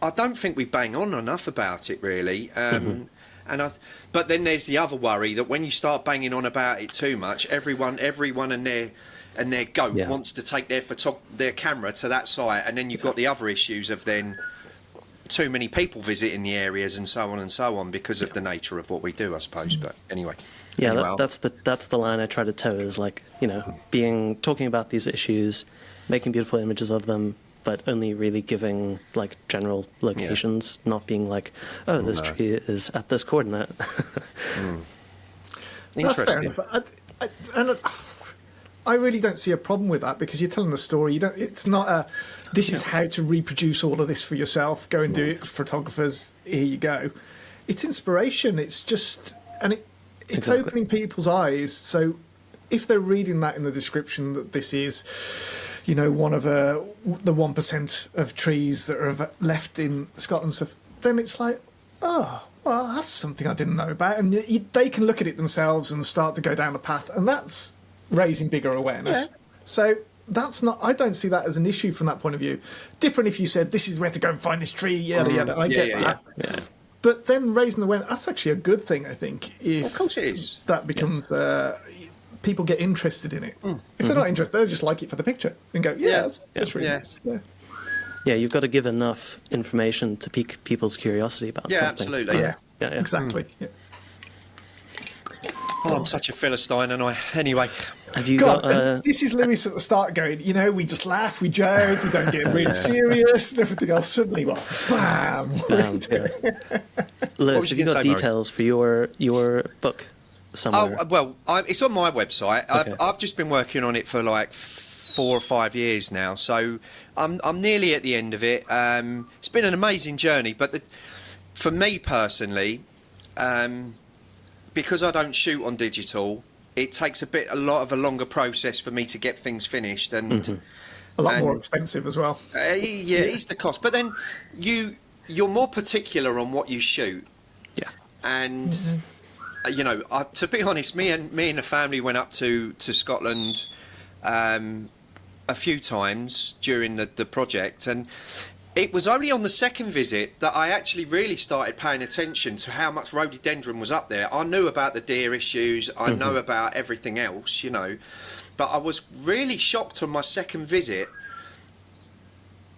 [SPEAKER 2] I don't think we bang on enough about it, really. But then there's the other worry that when you start banging on about it too much, everyone and their goat wants to take their camera to that site, and then you've got the other issues of then too many people visiting the areas and so on because of the nature of what we do, I suppose. But anyway.
[SPEAKER 3] Yeah,
[SPEAKER 2] anyway,
[SPEAKER 3] that's the line I try to toe, is like, you know, talking about these issues, making beautiful images of them, but only really giving like general locations, not being like, oh, this tree is at this coordinate.
[SPEAKER 1] That's fair
[SPEAKER 2] Interesting.
[SPEAKER 1] enough. I really don't see a problem with that, because you're telling the story. It's not this is how to reproduce all of this for yourself. Go and do it, photographers. Here you go. It's inspiration. It's just, and it's
[SPEAKER 3] Exactly.
[SPEAKER 1] opening people's eyes. So if they're reading that in the description that this is, you know, one of the 1% of trees that are left in Scotland, stuff, then it's like, oh, well, that's something I didn't know about, and they can look at it themselves and start to go down the path, and that's raising bigger awareness.
[SPEAKER 2] Yeah.
[SPEAKER 1] So that's not, I don't see that as an issue from that point of view. Different if you said, this is where to go and find this tree, yada yada. I get that.
[SPEAKER 3] Yeah.
[SPEAKER 1] But then raising the awareness, that's actually a good thing, I think. If
[SPEAKER 2] Of course it is.
[SPEAKER 1] that becomes people get interested in it. If they're not interested, they'll just like it for the picture and go, that's really nice. Yeah.
[SPEAKER 3] Yeah, you've got to give enough information to pique people's curiosity about something.
[SPEAKER 2] Absolutely.
[SPEAKER 1] Yeah.
[SPEAKER 3] Yeah.
[SPEAKER 1] Exactly. Yeah.
[SPEAKER 2] Oh, I'm such a philistine, and anyway.
[SPEAKER 3] Have you
[SPEAKER 1] God,
[SPEAKER 3] got?
[SPEAKER 1] and this is Lewis at the start going, you know, we just laugh, we joke, we don't get really serious, and everything else. Suddenly, what? Bam!
[SPEAKER 3] Yeah.
[SPEAKER 2] was
[SPEAKER 3] Lewis,
[SPEAKER 2] you
[SPEAKER 3] have you
[SPEAKER 2] gonna
[SPEAKER 3] got
[SPEAKER 2] say, Murray?
[SPEAKER 3] details for your book somewhere?
[SPEAKER 2] Oh, well, it's on my website.
[SPEAKER 3] Okay.
[SPEAKER 2] I've just been working on it for like 4 or 5 years now, so I'm nearly at the end of it. It's been an amazing journey, but for me personally, because I don't shoot on digital, it takes a longer process for me to get things finished, and
[SPEAKER 1] A lot more expensive as well.
[SPEAKER 2] it's the cost. But then you're more particular on what you shoot.
[SPEAKER 3] Yeah.
[SPEAKER 2] And you know, to be honest, me and the family went up to Scotland a few times during the project, and it was only on the second visit that I actually really started paying attention to how much rhododendron was up there. I knew about the deer issues, I know about everything else, you know, but I was really shocked on my second visit,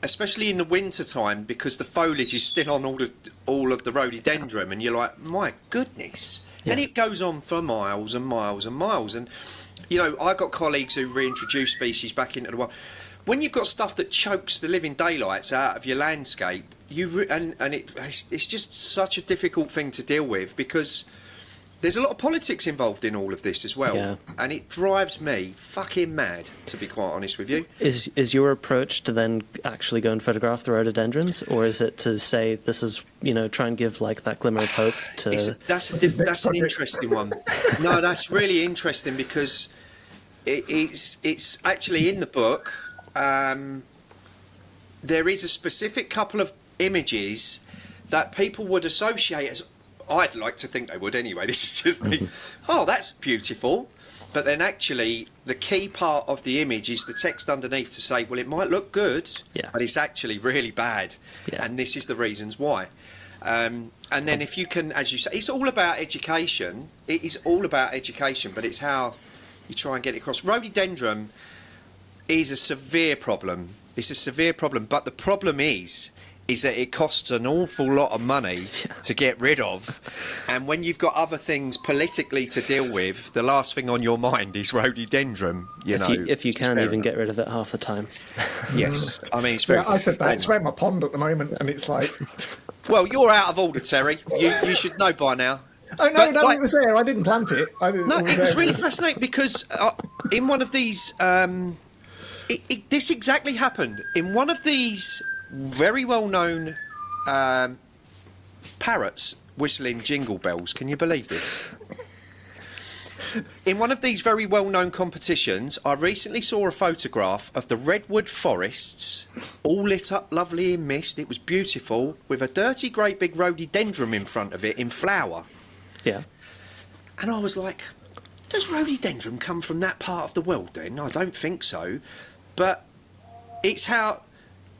[SPEAKER 2] especially in the winter time, because the foliage is still on all of the rhododendron, and you're like, my goodness. And it goes on for miles and miles and miles. And, you know, I got colleagues who reintroduce species back into the wild. When you've got stuff that chokes the living daylights out of your landscape, it's just such a difficult thing to deal with, because there's a lot of politics involved in all of this as well, and it drives me fucking mad, to be quite honest with you.
[SPEAKER 3] Is your approach to then actually go and photograph the rhododendrons, or is it to say this is, you know, try and give like that glimmer of hope to?
[SPEAKER 2] That's an interesting one. No, that's really interesting, because it's actually in the book. There is a specific couple of images that people would associate as, I'd like to think they would anyway, this is just me, oh, that's beautiful. But then actually the key part of the image is the text underneath to say, well, it might look good, but it's actually really bad, and this is the reasons why. And then if you can, as you say, it's all about education. It is all about education, but it's how you try and get it across. Rhododendron is a severe problem. It's a severe problem, but the problem is that it costs an awful lot of money to get rid of, and when you've got other things politically to deal with, the last thing on your mind is rhododendron.
[SPEAKER 3] If you can even get rid of it half the time.
[SPEAKER 2] Yes, I mean it's very.
[SPEAKER 1] I said that it's around my pond at the moment, and it's like.
[SPEAKER 2] Well, you're out of order, Terry. You should know by now.
[SPEAKER 1] Oh no, it was there. I didn't plant it.
[SPEAKER 2] It was really fascinating, because in one of these, this exactly happened in one of these very well-known parrots whistling jingle bells. Can you believe this? In one of these very well-known competitions, I recently saw a photograph of the redwood forests, all lit up lovely in mist. It was beautiful, with a dirty great big rhododendron in front of it in flower.
[SPEAKER 3] Yeah.
[SPEAKER 2] And I was like, does rhododendron come from that part of the world then? I don't think so. But it's how,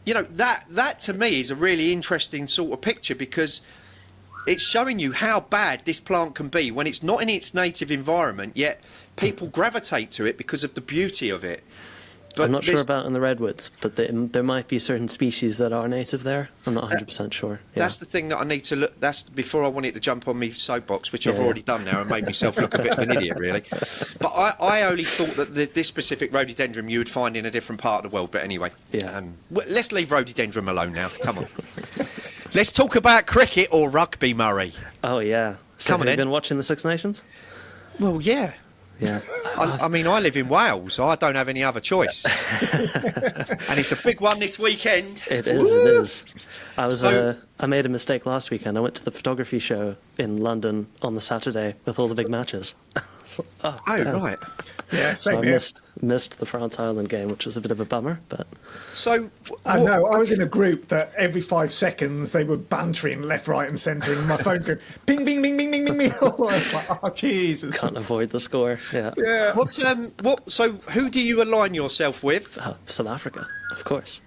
[SPEAKER 2] you know, that to me is a really interesting sort of picture, because it's showing you how bad this plant can be when it's not in its native environment, yet people gravitate to it because of the beauty of it. But
[SPEAKER 3] I'm not sure about in the redwoods, but there might be certain species that are native there. I'm not 100% sure.
[SPEAKER 2] That's the thing that I need to look. That's before I wanted to jump on me soapbox, which I've already done now, and made myself look a bit of an idiot, really. But I only thought that this specific rhododendron you would find in a different part of the world. But anyway, let's leave rhododendron alone now. Come on. Let's talk about cricket or rugby, Murray.
[SPEAKER 3] Oh yeah. So have you been watching the Six Nations?
[SPEAKER 2] Well, yeah.
[SPEAKER 3] Yeah.
[SPEAKER 2] I mean, I live in Wales, so I don't have any other choice. And it's a big one this weekend.
[SPEAKER 3] It is. I made a mistake last weekend. I went to the photography show in London on the Saturday with all the big matches.
[SPEAKER 2] Right.
[SPEAKER 1] Yeah,
[SPEAKER 3] so
[SPEAKER 1] same here.
[SPEAKER 3] I missed the France-Ireland game, which was a bit of a bummer. But
[SPEAKER 2] so
[SPEAKER 1] I know I was in a group that every 5 seconds they were bantering left, right, and centre, and my phone's going ping, bing, bing, bing, bing, bing, bing. I was like, oh Jesus!
[SPEAKER 3] Can't avoid the score. Yeah.
[SPEAKER 1] Yeah.
[SPEAKER 2] So who do you align yourself with?
[SPEAKER 3] South Africa, of course.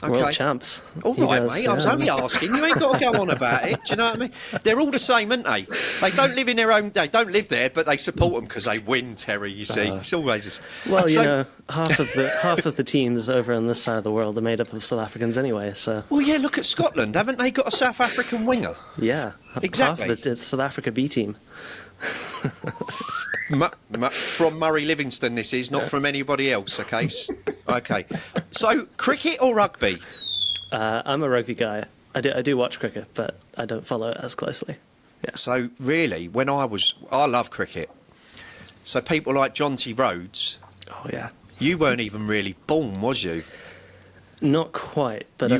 [SPEAKER 2] Okay.
[SPEAKER 3] World champs.
[SPEAKER 2] All right, mate. I was only asking. You ain't got to go on about it. Do you know what I mean? They're all the same, aren't they? They don't live in their own. They don't live there, but they support them because they win. Terry, you see, it's always.
[SPEAKER 3] Well, you know, half of the teams over on this side of the world are made up of South Africans anyway. So.
[SPEAKER 2] Well, yeah. Look at Scotland. Haven't they got a South African winger?
[SPEAKER 3] Yeah,
[SPEAKER 2] exactly.
[SPEAKER 3] Half of it's South Africa B team.
[SPEAKER 2] From Murray Livingstone, this is not from anybody else. Okay. Okay. So, cricket or rugby?
[SPEAKER 3] I'm a rugby guy. I do watch cricket, but I don't follow it as closely. Yeah.
[SPEAKER 2] So really, I love cricket. So people like John T. Rhodes.
[SPEAKER 3] Oh yeah.
[SPEAKER 2] You weren't even really born, was you?
[SPEAKER 3] Not quite, but I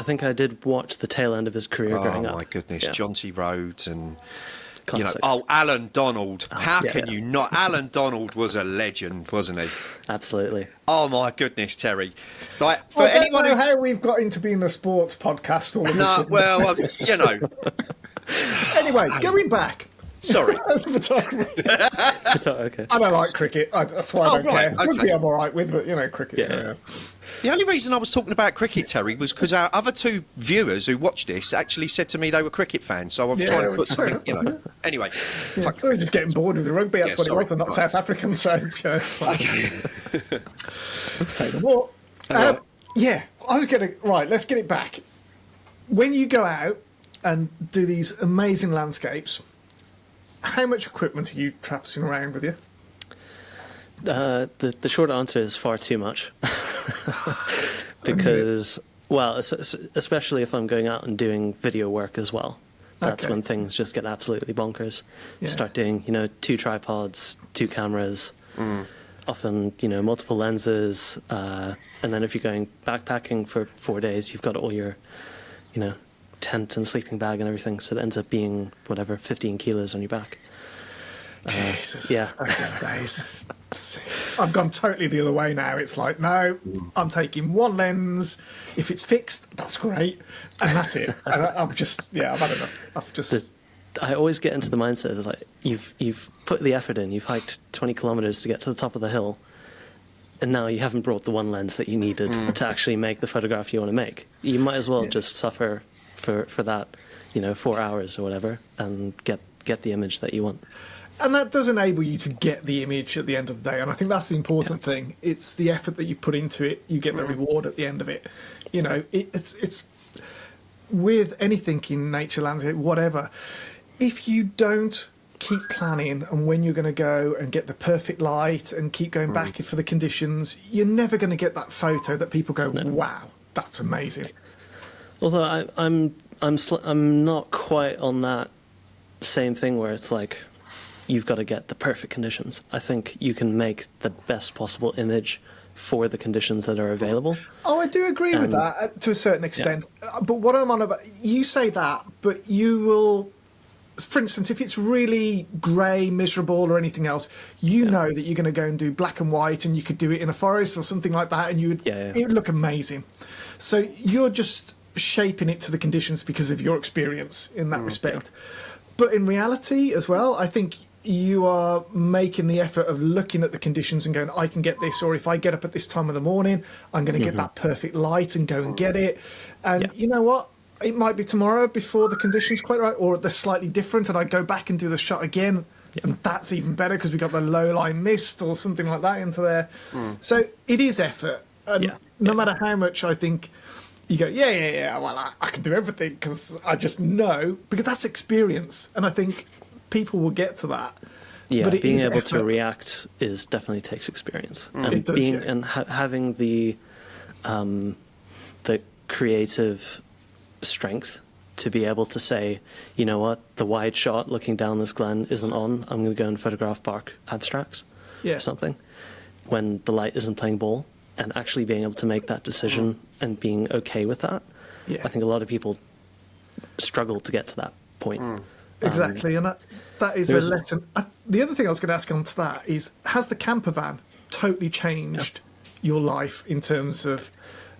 [SPEAKER 3] think I did watch the tail end of his career growing up.
[SPEAKER 2] Oh my goodness,
[SPEAKER 3] yeah.
[SPEAKER 2] John T. Rhodes and.
[SPEAKER 3] Classics.
[SPEAKER 2] Alan Donald. How can you not? Alan Donald was a legend, wasn't he?
[SPEAKER 3] Absolutely.
[SPEAKER 2] Oh my goodness, Terry! Like
[SPEAKER 1] for anyone I don't know how we've got into being a sports podcast all of a sudden.
[SPEAKER 2] Well, you know.
[SPEAKER 1] Anyway, going back.
[SPEAKER 2] Sorry.
[SPEAKER 1] Photography.
[SPEAKER 3] Okay.
[SPEAKER 1] I don't like cricket. That's why I don't
[SPEAKER 2] right,
[SPEAKER 1] care.
[SPEAKER 2] okay.
[SPEAKER 1] Rugby I'm all right with, but, cricket.
[SPEAKER 3] Yeah.
[SPEAKER 2] The only reason I was talking about cricket, Terry, was because our other two viewers who watched this actually said to me they were cricket fans. So I was trying to put something, Anyway.
[SPEAKER 1] Yeah. We were just getting bored with the rugby. That's what it was. I'm not
[SPEAKER 2] Right.
[SPEAKER 1] South African, so it's like, say no more. Yeah, I was going to... Right, let's get it back. When you go out and do these amazing landscapes, how much equipment are you traipsing around with you?
[SPEAKER 3] The short answer is far too much. Because, well, especially if I'm going out and doing video work as well. That's when things just get absolutely bonkers.
[SPEAKER 1] Yeah.
[SPEAKER 3] Start doing, 2 tripods, 2 cameras, often, multiple lenses. And then if you're going backpacking for 4 days, you've got all your, tent and sleeping bag and everything. So it ends up being, 15 kilos on your back.
[SPEAKER 1] Jesus.
[SPEAKER 3] Yeah.
[SPEAKER 1] Those 7 days. I've gone totally the other way now. It's like, no, I'm taking one lens. If it's fixed, that's great. And that's it. And I've had enough.
[SPEAKER 3] I always get into the mindset of like, you've put the effort in, you've hiked 20 kilometers to get to the top of the hill, and now you haven't brought the one lens that you needed to actually make the photograph you want to make. You might as well just suffer for that, 4 hours or whatever, and get the image that you want.
[SPEAKER 1] And that does enable you to get the image at the end of the day. And I think that's the important thing. It's the effort that you put into it. You get the reward at the end of it. It's with anything in nature, landscape, whatever. If you don't keep planning and when you're going to go and get the perfect light and keep going back for the conditions, you're never going to get that photo that people go, wow, that's amazing.
[SPEAKER 3] Although I'm not quite on that same thing where it's like, you've got to get the perfect conditions. I think you can make the best possible image for the conditions that are available.
[SPEAKER 1] Oh, I do agree with that to a certain extent. Yeah. But what I'm on about, you say that, but you will, for instance, if it's really grey, miserable or anything else, know that you're going to go and do black and white and you could do it in a forest or something like that and it would look amazing. So you're just shaping it to the conditions because of your experience in that respect. But in reality as well, I think you are making the effort of looking at the conditions and going, I can get this, or if I get up at this time of the morning, I'm going to get that perfect light and go and get it. And you know what? It might be tomorrow before the conditions quite right, or they're slightly different, and I go back and do the shot again, and that's even better because we got the low-lying mist or something like that into there. So it is effort, and no matter how much I think you go, well, I can do everything because I just know, because that's experience, and I think people will get to that.
[SPEAKER 3] Yeah,
[SPEAKER 1] but
[SPEAKER 3] being able to react definitely takes experience, and
[SPEAKER 1] it does,
[SPEAKER 3] and having the creative strength to be able to say, you know what, the wide shot looking down this glen isn't on. I'm going to go and photograph bark abstracts or something when the light isn't playing ball, and actually being able to make that decision and being okay with that. I think a lot of people struggle to get to that point.
[SPEAKER 1] Exactly, and that is a lesson. The other thing I was going to ask on to that is, has the campervan totally changed your life in terms of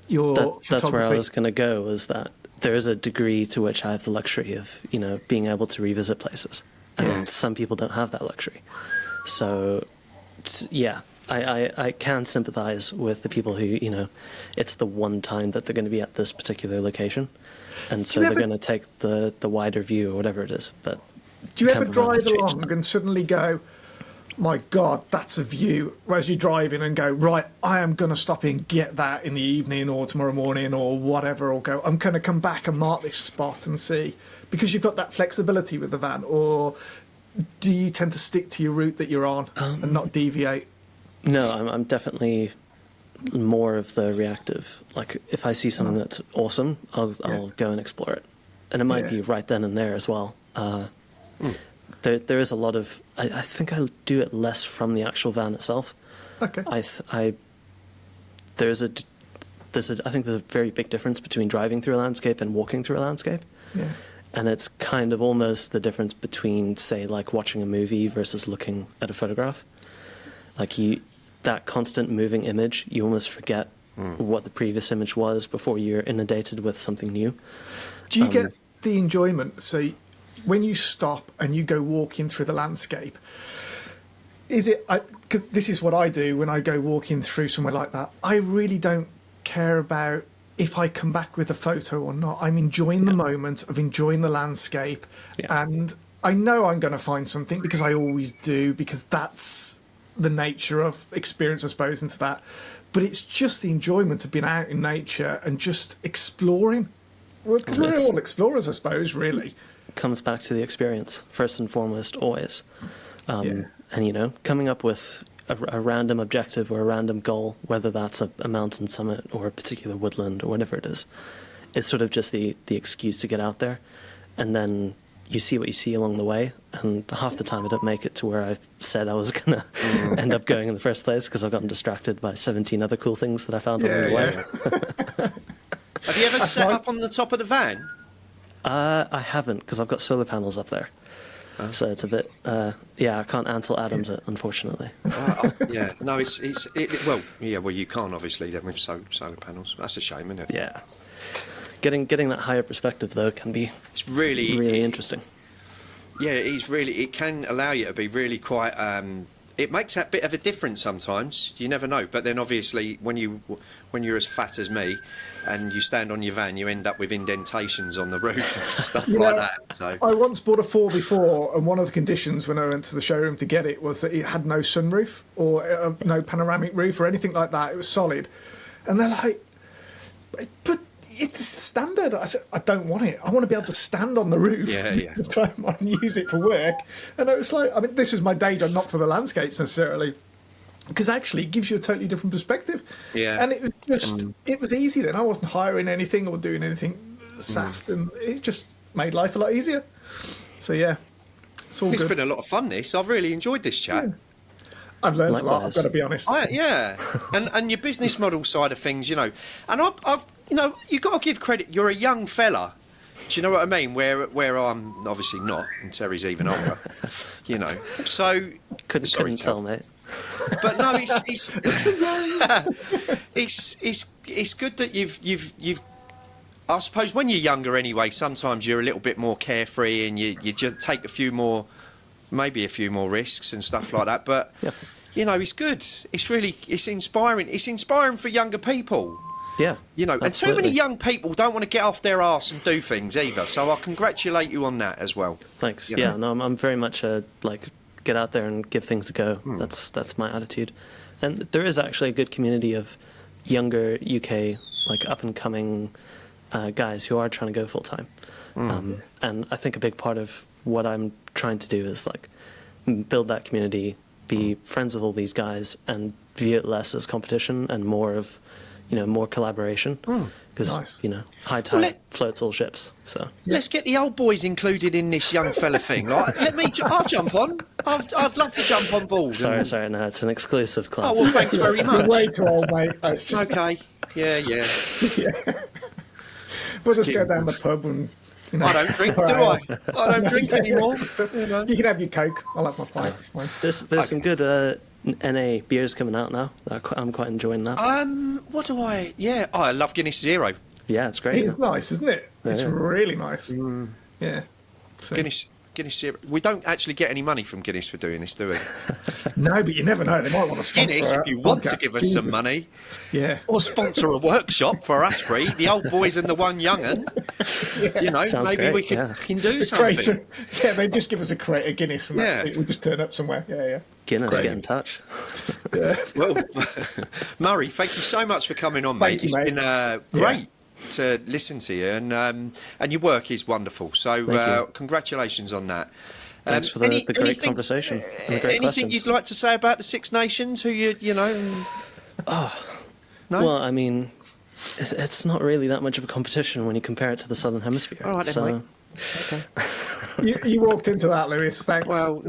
[SPEAKER 1] your photography?
[SPEAKER 3] That's where I was going to go, is that there is a degree to which I have the luxury of, being able to revisit places. And some people don't have that luxury. So, I can sympathize with the people who, it's the one time that they're going to be at this particular location. And so they're going to take the wider view or whatever it is. But
[SPEAKER 1] do you ever drive along and suddenly go, my God, that's a view, as you're driving and go, right, I am going to stop and get that in the evening or tomorrow morning or whatever, or go, I'm going to come back and mark this spot and see, because you've got that flexibility with the van? Or do you tend to stick to your route that you're on and not deviate?
[SPEAKER 3] No, I'm definitely more of the reactive. Like, if I see something that's awesome, I'll go and explore it. And it might be right then and there as well. There is a lot of... I think I do it less from the actual van itself.
[SPEAKER 1] Okay.
[SPEAKER 3] I think there's a very big difference between driving through a landscape and walking through a landscape.
[SPEAKER 1] Yeah.
[SPEAKER 3] And it's kind of almost the difference between, say, like watching a movie versus looking at a photograph. Like, that constant moving image, you almost forget what the previous image was before you're inundated with something new.
[SPEAKER 1] Do you get the enjoyment? So when you stop and you go walking through the landscape, is it, because this is what I do when I go walking through somewhere like that, I really don't care about if I come back with a photo or not. I'm enjoying the moment of enjoying the landscape, and I know I'm going to find something because I always do, because that's the nature of experience, I suppose, into that. But it's just the enjoyment of being out in nature and just exploring. Because we're all explorers, I suppose, really.
[SPEAKER 3] Comes back to the experience, first and foremost, always. And, you know, coming up with a random objective or a random goal, whether that's a mountain summit or a particular woodland or whatever it is sort of just the excuse to get out there. And then you see what you see along the way. And half the time I don't make it to where I said I was going to end up going in the first place, because I've gotten distracted by 17 other cool things that I found along the way.
[SPEAKER 2] Have you ever set up on the top of the van?
[SPEAKER 3] I haven't, because I've got solar panels up there. So it's a bit, I can't Ansel Adams it, unfortunately.
[SPEAKER 2] No, well, you can't, obviously, then with solar panels. That's a shame, isn't it?
[SPEAKER 3] Yeah. Getting that higher perspective, though, can be really interesting.
[SPEAKER 2] Yeah, it can allow you to be really quite, it makes that bit of a difference sometimes. You never know. But then, obviously, when you're as fat as me, and you stand on your van, you end up with indentations on the roof and stuff like that. So
[SPEAKER 1] I once bought a 4x4, and one of the conditions when I went to the showroom to get it was that it had no sunroof or no panoramic roof or anything like that. It was solid. And they're like, but it's standard. I said, I don't want it. I want to be able to stand on the roof and try and use it for work. And it was like, I mean, this is my day job, not for the landscapes necessarily. Because actually it gives you a totally different perspective. Yeah. And it was just, it was easy then. I wasn't hiring anything or doing anything saft, and it just made life a lot easier. So, yeah, it's all good.
[SPEAKER 2] It's been a lot of fun, this. I've really enjoyed this chat.
[SPEAKER 1] Yeah. I've learned a lot, I've got to be honest.
[SPEAKER 2] And your business model side of things, you know. And I've you know, you've got to give credit. You're a young fella. Do you know what I mean? Where I'm obviously not, and Terry's even older, you know. So...
[SPEAKER 3] Couldn't tell, mate.
[SPEAKER 2] But no, it's good that you've. I suppose when you're younger, anyway, sometimes you're a little bit more carefree, and you just take a few more risks and stuff like that. But you know, it's good. It's inspiring. It's inspiring for younger people.
[SPEAKER 3] Yeah,
[SPEAKER 2] you know,
[SPEAKER 3] absolutely.
[SPEAKER 2] And too many young people don't want to get off their arse and do things either. So I congratulate you on that as well.
[SPEAKER 3] Thanks. Yeah, no, I'm very much get out there and give things a go. That's my attitude. And there is actually a good community of younger UK, up and coming guys who are trying to go full time. And I think a big part of what I'm trying to do is build that community, be friends with all these guys, and view it less as competition and more of, more collaboration. Because, high tide floats all ships. So
[SPEAKER 2] let's get the old boys included in this young fella thing. I'll jump on. I'd love to jump on board.
[SPEAKER 3] Sorry, no, it's an exclusive club.
[SPEAKER 2] Oh, well, thanks very much.
[SPEAKER 1] You're way too old, mate. That's just...
[SPEAKER 2] Okay. Yeah.
[SPEAKER 1] We'll just go down the pub and...
[SPEAKER 2] I don't drink, do I? I don't drink anymore.
[SPEAKER 1] You can have your Coke. I'll have my pint. It's fine.
[SPEAKER 3] There's some good NA beers coming out now. I'm quite enjoying that.
[SPEAKER 2] What do I... Yeah, I love Guinness Zero.
[SPEAKER 3] Yeah, it's great.
[SPEAKER 1] It's nice, isn't it? It's really nice. Yeah. So.
[SPEAKER 2] Guinness Zero. We don't actually get any money from Guinness for doing this, do we?
[SPEAKER 1] No, but you never know. They might want to sponsor
[SPEAKER 2] Guinness, if you want to give us some money.
[SPEAKER 1] Yeah.
[SPEAKER 2] Or sponsor a workshop for us three, the old boys and the one young'un.
[SPEAKER 3] Sounds
[SPEAKER 2] maybe
[SPEAKER 3] great,
[SPEAKER 2] we can do something.
[SPEAKER 1] They just give us a crate of Guinness and that's it. We just turn up somewhere. Yeah.
[SPEAKER 3] Guinness, get in touch.
[SPEAKER 2] Well, Murray, thank you so much for coming on, mate.
[SPEAKER 1] It's
[SPEAKER 2] been great to listen to you, and your work is wonderful. So congratulations on that.
[SPEAKER 3] Thanks for the great conversation.
[SPEAKER 2] Anything you'd like to say about the Six Nations? Who you know?
[SPEAKER 3] No? Well, I mean, it's not really that much of a competition when you compare it to the Southern Hemisphere.
[SPEAKER 2] All right, then, mate.
[SPEAKER 1] Okay. you walked into that, Lewis. Thanks.
[SPEAKER 2] Well,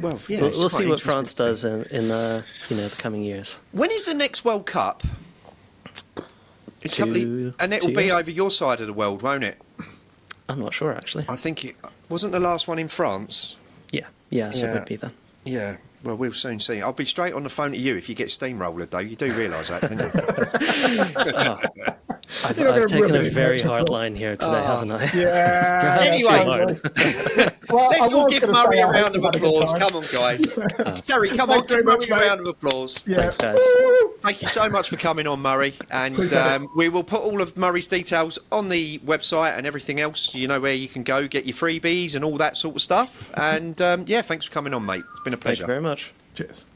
[SPEAKER 2] Well, yeah,
[SPEAKER 3] we'll see what France does in the coming years.
[SPEAKER 2] When is the next World Cup? It's coming, and it will be over your side of the world, won't it?
[SPEAKER 3] I'm not sure, actually.
[SPEAKER 2] I think it wasn't the last one in France.
[SPEAKER 3] Yeah, so it would be then.
[SPEAKER 2] Yeah, well, we'll soon see. I'll be straight on the phone to you if you get steamroller, though. You do realise that, don't you?
[SPEAKER 3] I've taken a very hard line here today, haven't I?
[SPEAKER 1] Yeah.
[SPEAKER 3] Perhaps
[SPEAKER 2] Anyway.
[SPEAKER 3] too hard.
[SPEAKER 1] Well,
[SPEAKER 2] Let's
[SPEAKER 1] I
[SPEAKER 2] all
[SPEAKER 1] was
[SPEAKER 2] give
[SPEAKER 1] gonna
[SPEAKER 2] Murray
[SPEAKER 1] say I
[SPEAKER 2] a
[SPEAKER 1] hope
[SPEAKER 2] round of
[SPEAKER 1] you've had a good
[SPEAKER 2] applause.
[SPEAKER 1] time.
[SPEAKER 2] Come on, guys. Terry, come on,
[SPEAKER 1] Thanks very
[SPEAKER 2] give Murray
[SPEAKER 1] much,
[SPEAKER 2] a
[SPEAKER 1] mate.
[SPEAKER 2] round of applause.
[SPEAKER 1] Yeah.
[SPEAKER 3] Thanks, guys.
[SPEAKER 2] Thank you so much for coming on, Murray. And
[SPEAKER 1] Appreciate it.
[SPEAKER 2] we will put all of Murray's details on the website and everything else. You know where you can go, get your freebies and all that sort of stuff. And yeah, thanks for coming on, mate. It's been a
[SPEAKER 3] Thank
[SPEAKER 2] pleasure.
[SPEAKER 3] you very much.
[SPEAKER 1] Cheers.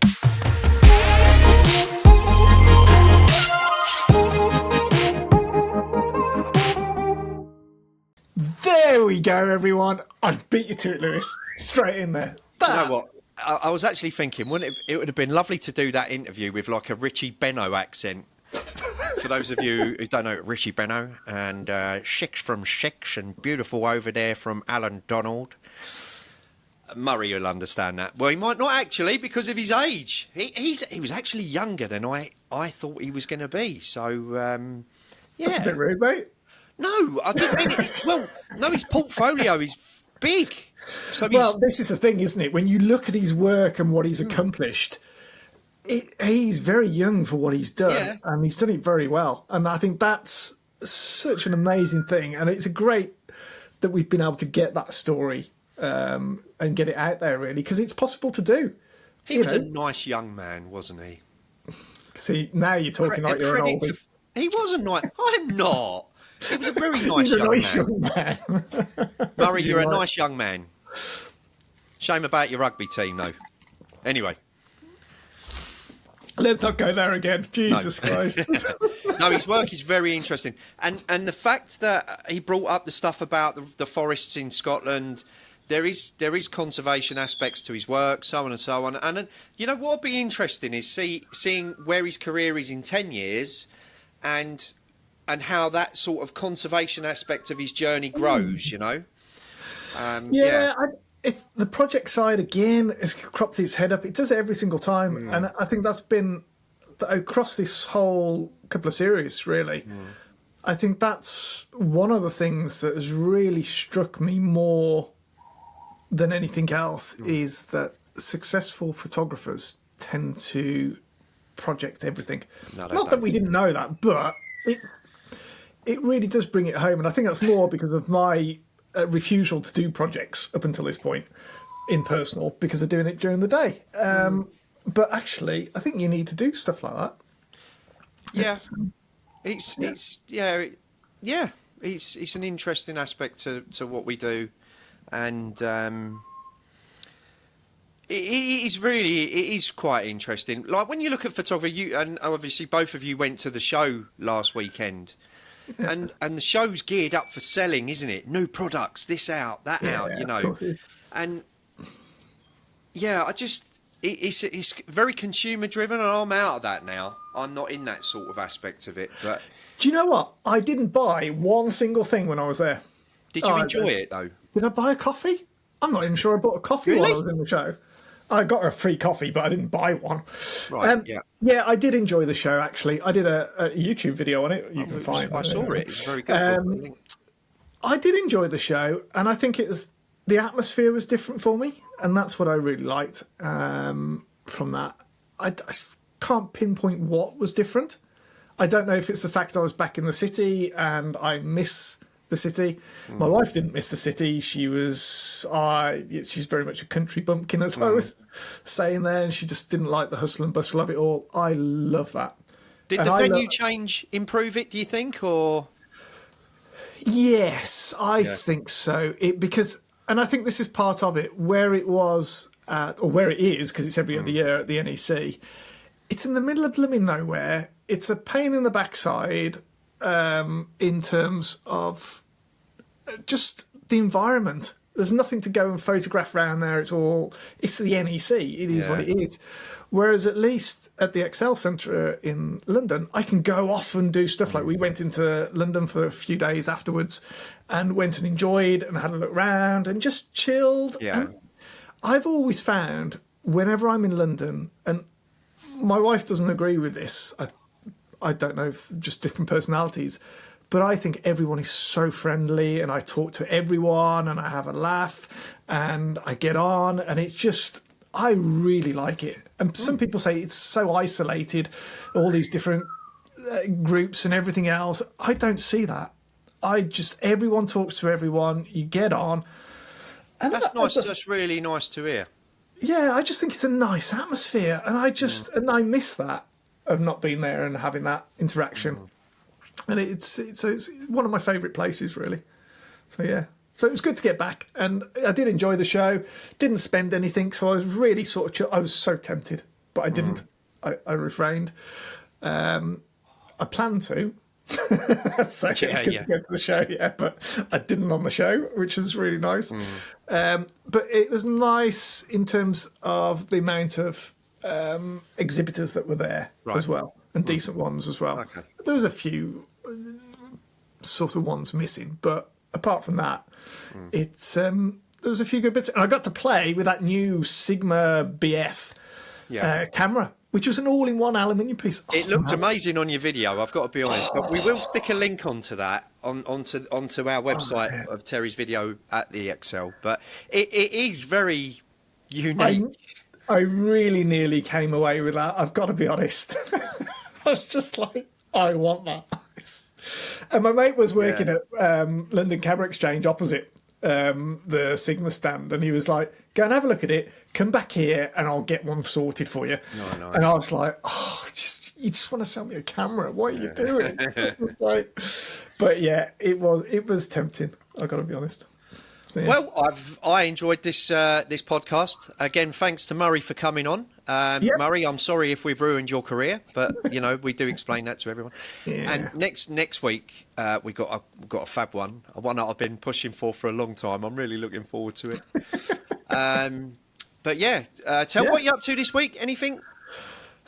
[SPEAKER 1] There we go, everyone. I've beat you to it, Lewis. Straight in there.
[SPEAKER 2] Do you know what? I was actually thinking, wouldn't it would have been lovely to do that interview with like a Richie Benno accent. For those of you who don't know Richie Benno, and Shix from Shix and beautiful over there from Alan Donald. Murray will understand that. Well, he might not actually because of his age. He was actually younger than I thought he was going to be. So, yeah.
[SPEAKER 1] That's a bit rude, mate.
[SPEAKER 2] No, I didn't mean it. Well, no, his portfolio is big. So
[SPEAKER 1] Well, this is the thing, isn't it? When you look at his work and what he's accomplished, he's very young for what he's done,
[SPEAKER 2] Yeah.
[SPEAKER 1] and he's done it very well. And I think that's such an amazing thing, and it's great that we've been able to get that story and get it out there, really, because it's possible to do.
[SPEAKER 2] he was a nice young man, wasn't he?
[SPEAKER 1] See, now you're talking like you're an
[SPEAKER 2] Credit
[SPEAKER 1] old.
[SPEAKER 2] He was a nice. I'm not. He was a very nice
[SPEAKER 1] He's a
[SPEAKER 2] young
[SPEAKER 1] nice
[SPEAKER 2] man.
[SPEAKER 1] young man.
[SPEAKER 2] Murray, you're a
[SPEAKER 1] Right.
[SPEAKER 2] nice young man. Shame about your rugby team, though. Anyway,
[SPEAKER 1] Let's not go there again. Jesus Christ.
[SPEAKER 2] no, his work is very interesting, and the fact that he brought up the stuff about the forests in Scotland. There is conservation aspects to his work, so on and so on. And you know what would be interesting is seeing where his career is in 10 years, and how that sort of conservation aspect of his journey grows. You know.
[SPEAKER 1] It's the project side again has cropped its head up. It does it every single time, and I think that's been across this whole couple of series. Really, I think that's one of the things that has really struck me more than anything else is that successful photographers tend to project everything.
[SPEAKER 2] No, they
[SPEAKER 1] Not that
[SPEAKER 2] don't.
[SPEAKER 1] we didn't know that, but it really does bring it home, and I think that's more because of my refusal to do projects up until this point in personal because of doing it during the day. But actually, I think you need to do stuff like that.
[SPEAKER 2] Yeah, it's an interesting aspect to what we do, and it is quite interesting. Like when you look at photography, and obviously both of you went to the show last weekend. And the show's geared up for selling, isn't it? New products, this out, that out, you know.
[SPEAKER 1] Of course it is.
[SPEAKER 2] And yeah, it's very consumer driven, and I'm out of that now. I'm not in that sort of aspect of it. But
[SPEAKER 1] Do you know what? I didn't buy one single thing when I was there.
[SPEAKER 2] did you enjoy it though?
[SPEAKER 1] Did I buy a coffee? I'm not even sure I bought a coffee while I was in the show. I got a free coffee, but I didn't buy one.
[SPEAKER 2] Right, yeah.
[SPEAKER 1] Yeah, I did enjoy the show, actually. I did a YouTube video on it. You can find
[SPEAKER 2] I saw it. It was very good.
[SPEAKER 1] I did enjoy the show, and I think the atmosphere was different for me, and that's what I really liked from that. I can't pinpoint what was different. I don't know if it's the fact I was back in the city and I miss the city. My wife didn't miss the city. She's very much a country bumpkin, as I was saying there, and she just didn't like the hustle and bustle of it all. I love that.
[SPEAKER 2] Did
[SPEAKER 1] And
[SPEAKER 2] the
[SPEAKER 1] I
[SPEAKER 2] venue change improve it, do you think, or?
[SPEAKER 1] Yes, I think so. And I think this is part of it, where it was, or where it is, because it's every other year at the NEC. It's in the middle of blooming nowhere. It's a pain in the backside in terms of just the environment. There's nothing to go and photograph around there. It's the NEC. It is what it is. Whereas at least at the Excel Centre in London, I can go off and do stuff. Like we went into London for a few days afterwards and went and enjoyed and had a look round and just chilled.
[SPEAKER 2] Yeah.
[SPEAKER 1] And I've always found whenever I'm in London, and my wife doesn't agree with this, I don't know if just different personalities, but I think everyone is so friendly and I talk to everyone and I have a laugh and I get on, and it's just, I really like it. And some people say it's so isolated, all these different groups and everything else. I don't see that. Everyone talks to everyone. You get on. And
[SPEAKER 2] That's nice. That's really nice to hear.
[SPEAKER 1] Yeah, I just think it's a nice atmosphere, and I miss that of not being there and having that interaction. And it's one of my favourite places, really. So yeah, so it was good to get back, and I did enjoy the show. Didn't spend anything, so I was really I was so tempted, but I didn't. I refrained. I planned to. So it's good to get to the show, but I didn't on the show, which was really nice. But it was nice in terms of the amount of exhibitors that were there as well, and decent ones as well.
[SPEAKER 2] Okay.
[SPEAKER 1] There was a few sort of ones missing, but apart from that, it's there was a few good bits. And I got to play with that new Sigma BF camera, which was an all-in-one aluminium piece.
[SPEAKER 2] It looked amazing on your video, I've got to be honest. But we will stick a link onto that onto our website of Terry's video at the Excel. But it is very unique.
[SPEAKER 1] I really nearly came away with that. I've got to be honest. I was just like, I want that. And my mate was working at London Camera Exchange opposite the Sigma stand, and he was like, go and have a look at it, come back here and I'll get one sorted for you.
[SPEAKER 2] Nice.
[SPEAKER 1] And I was like, you just want to sell me a camera, what are you doing? But yeah, it was tempting, I've got to be honest. So, yeah.
[SPEAKER 2] Well, I enjoyed this podcast. Again, thanks to Murray for coming on. Murray, I'm sorry if we've ruined your career, but we do explain that to everyone. And next week we've got a fab one that I've been pushing for a long time. I'm really looking forward to it. But yeah, what you're up to this week. Anything?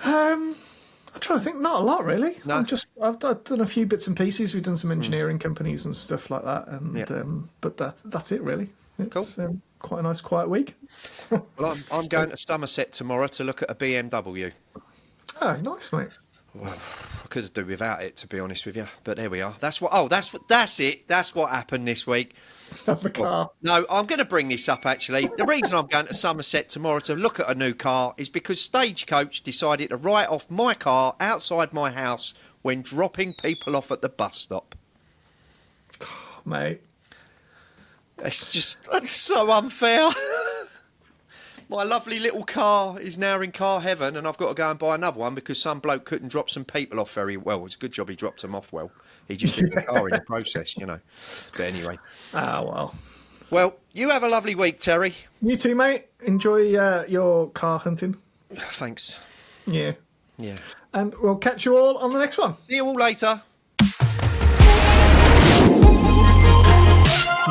[SPEAKER 1] I'm trying to think. Not a lot, really.
[SPEAKER 2] No.
[SPEAKER 1] I've done a few bits and pieces. We've done some engineering companies and stuff like that, and but that's it really. It's
[SPEAKER 2] cool.
[SPEAKER 1] Quite a nice quiet week.
[SPEAKER 2] Well, I'm going to Somerset tomorrow to look at a BMW.
[SPEAKER 1] Oh, nice, mate.
[SPEAKER 2] Well, I could do without it, to be honest with you, but there we are. That's it. That's what happened this week.
[SPEAKER 1] The car.
[SPEAKER 2] No, I'm going to bring this up, actually. The reason I'm going to Somerset tomorrow to look at a new car is because Stagecoach decided to write off my car outside my house when dropping people off at the bus stop.
[SPEAKER 1] Oh, mate.
[SPEAKER 2] It's so unfair. My lovely little car is now in car heaven, and I've got to go and buy another one because some bloke couldn't drop some people off very well. It's a good job he dropped them off well. He just hit the car in the process, But anyway.
[SPEAKER 1] Well.
[SPEAKER 2] Well, you have a lovely week, Terry.
[SPEAKER 1] You too, mate. Enjoy your car hunting.
[SPEAKER 2] Thanks.
[SPEAKER 1] Yeah.
[SPEAKER 2] Yeah.
[SPEAKER 1] And we'll catch you all on the next one.
[SPEAKER 2] See you all later.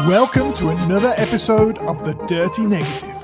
[SPEAKER 1] Welcome to another episode of The Dirty Negative.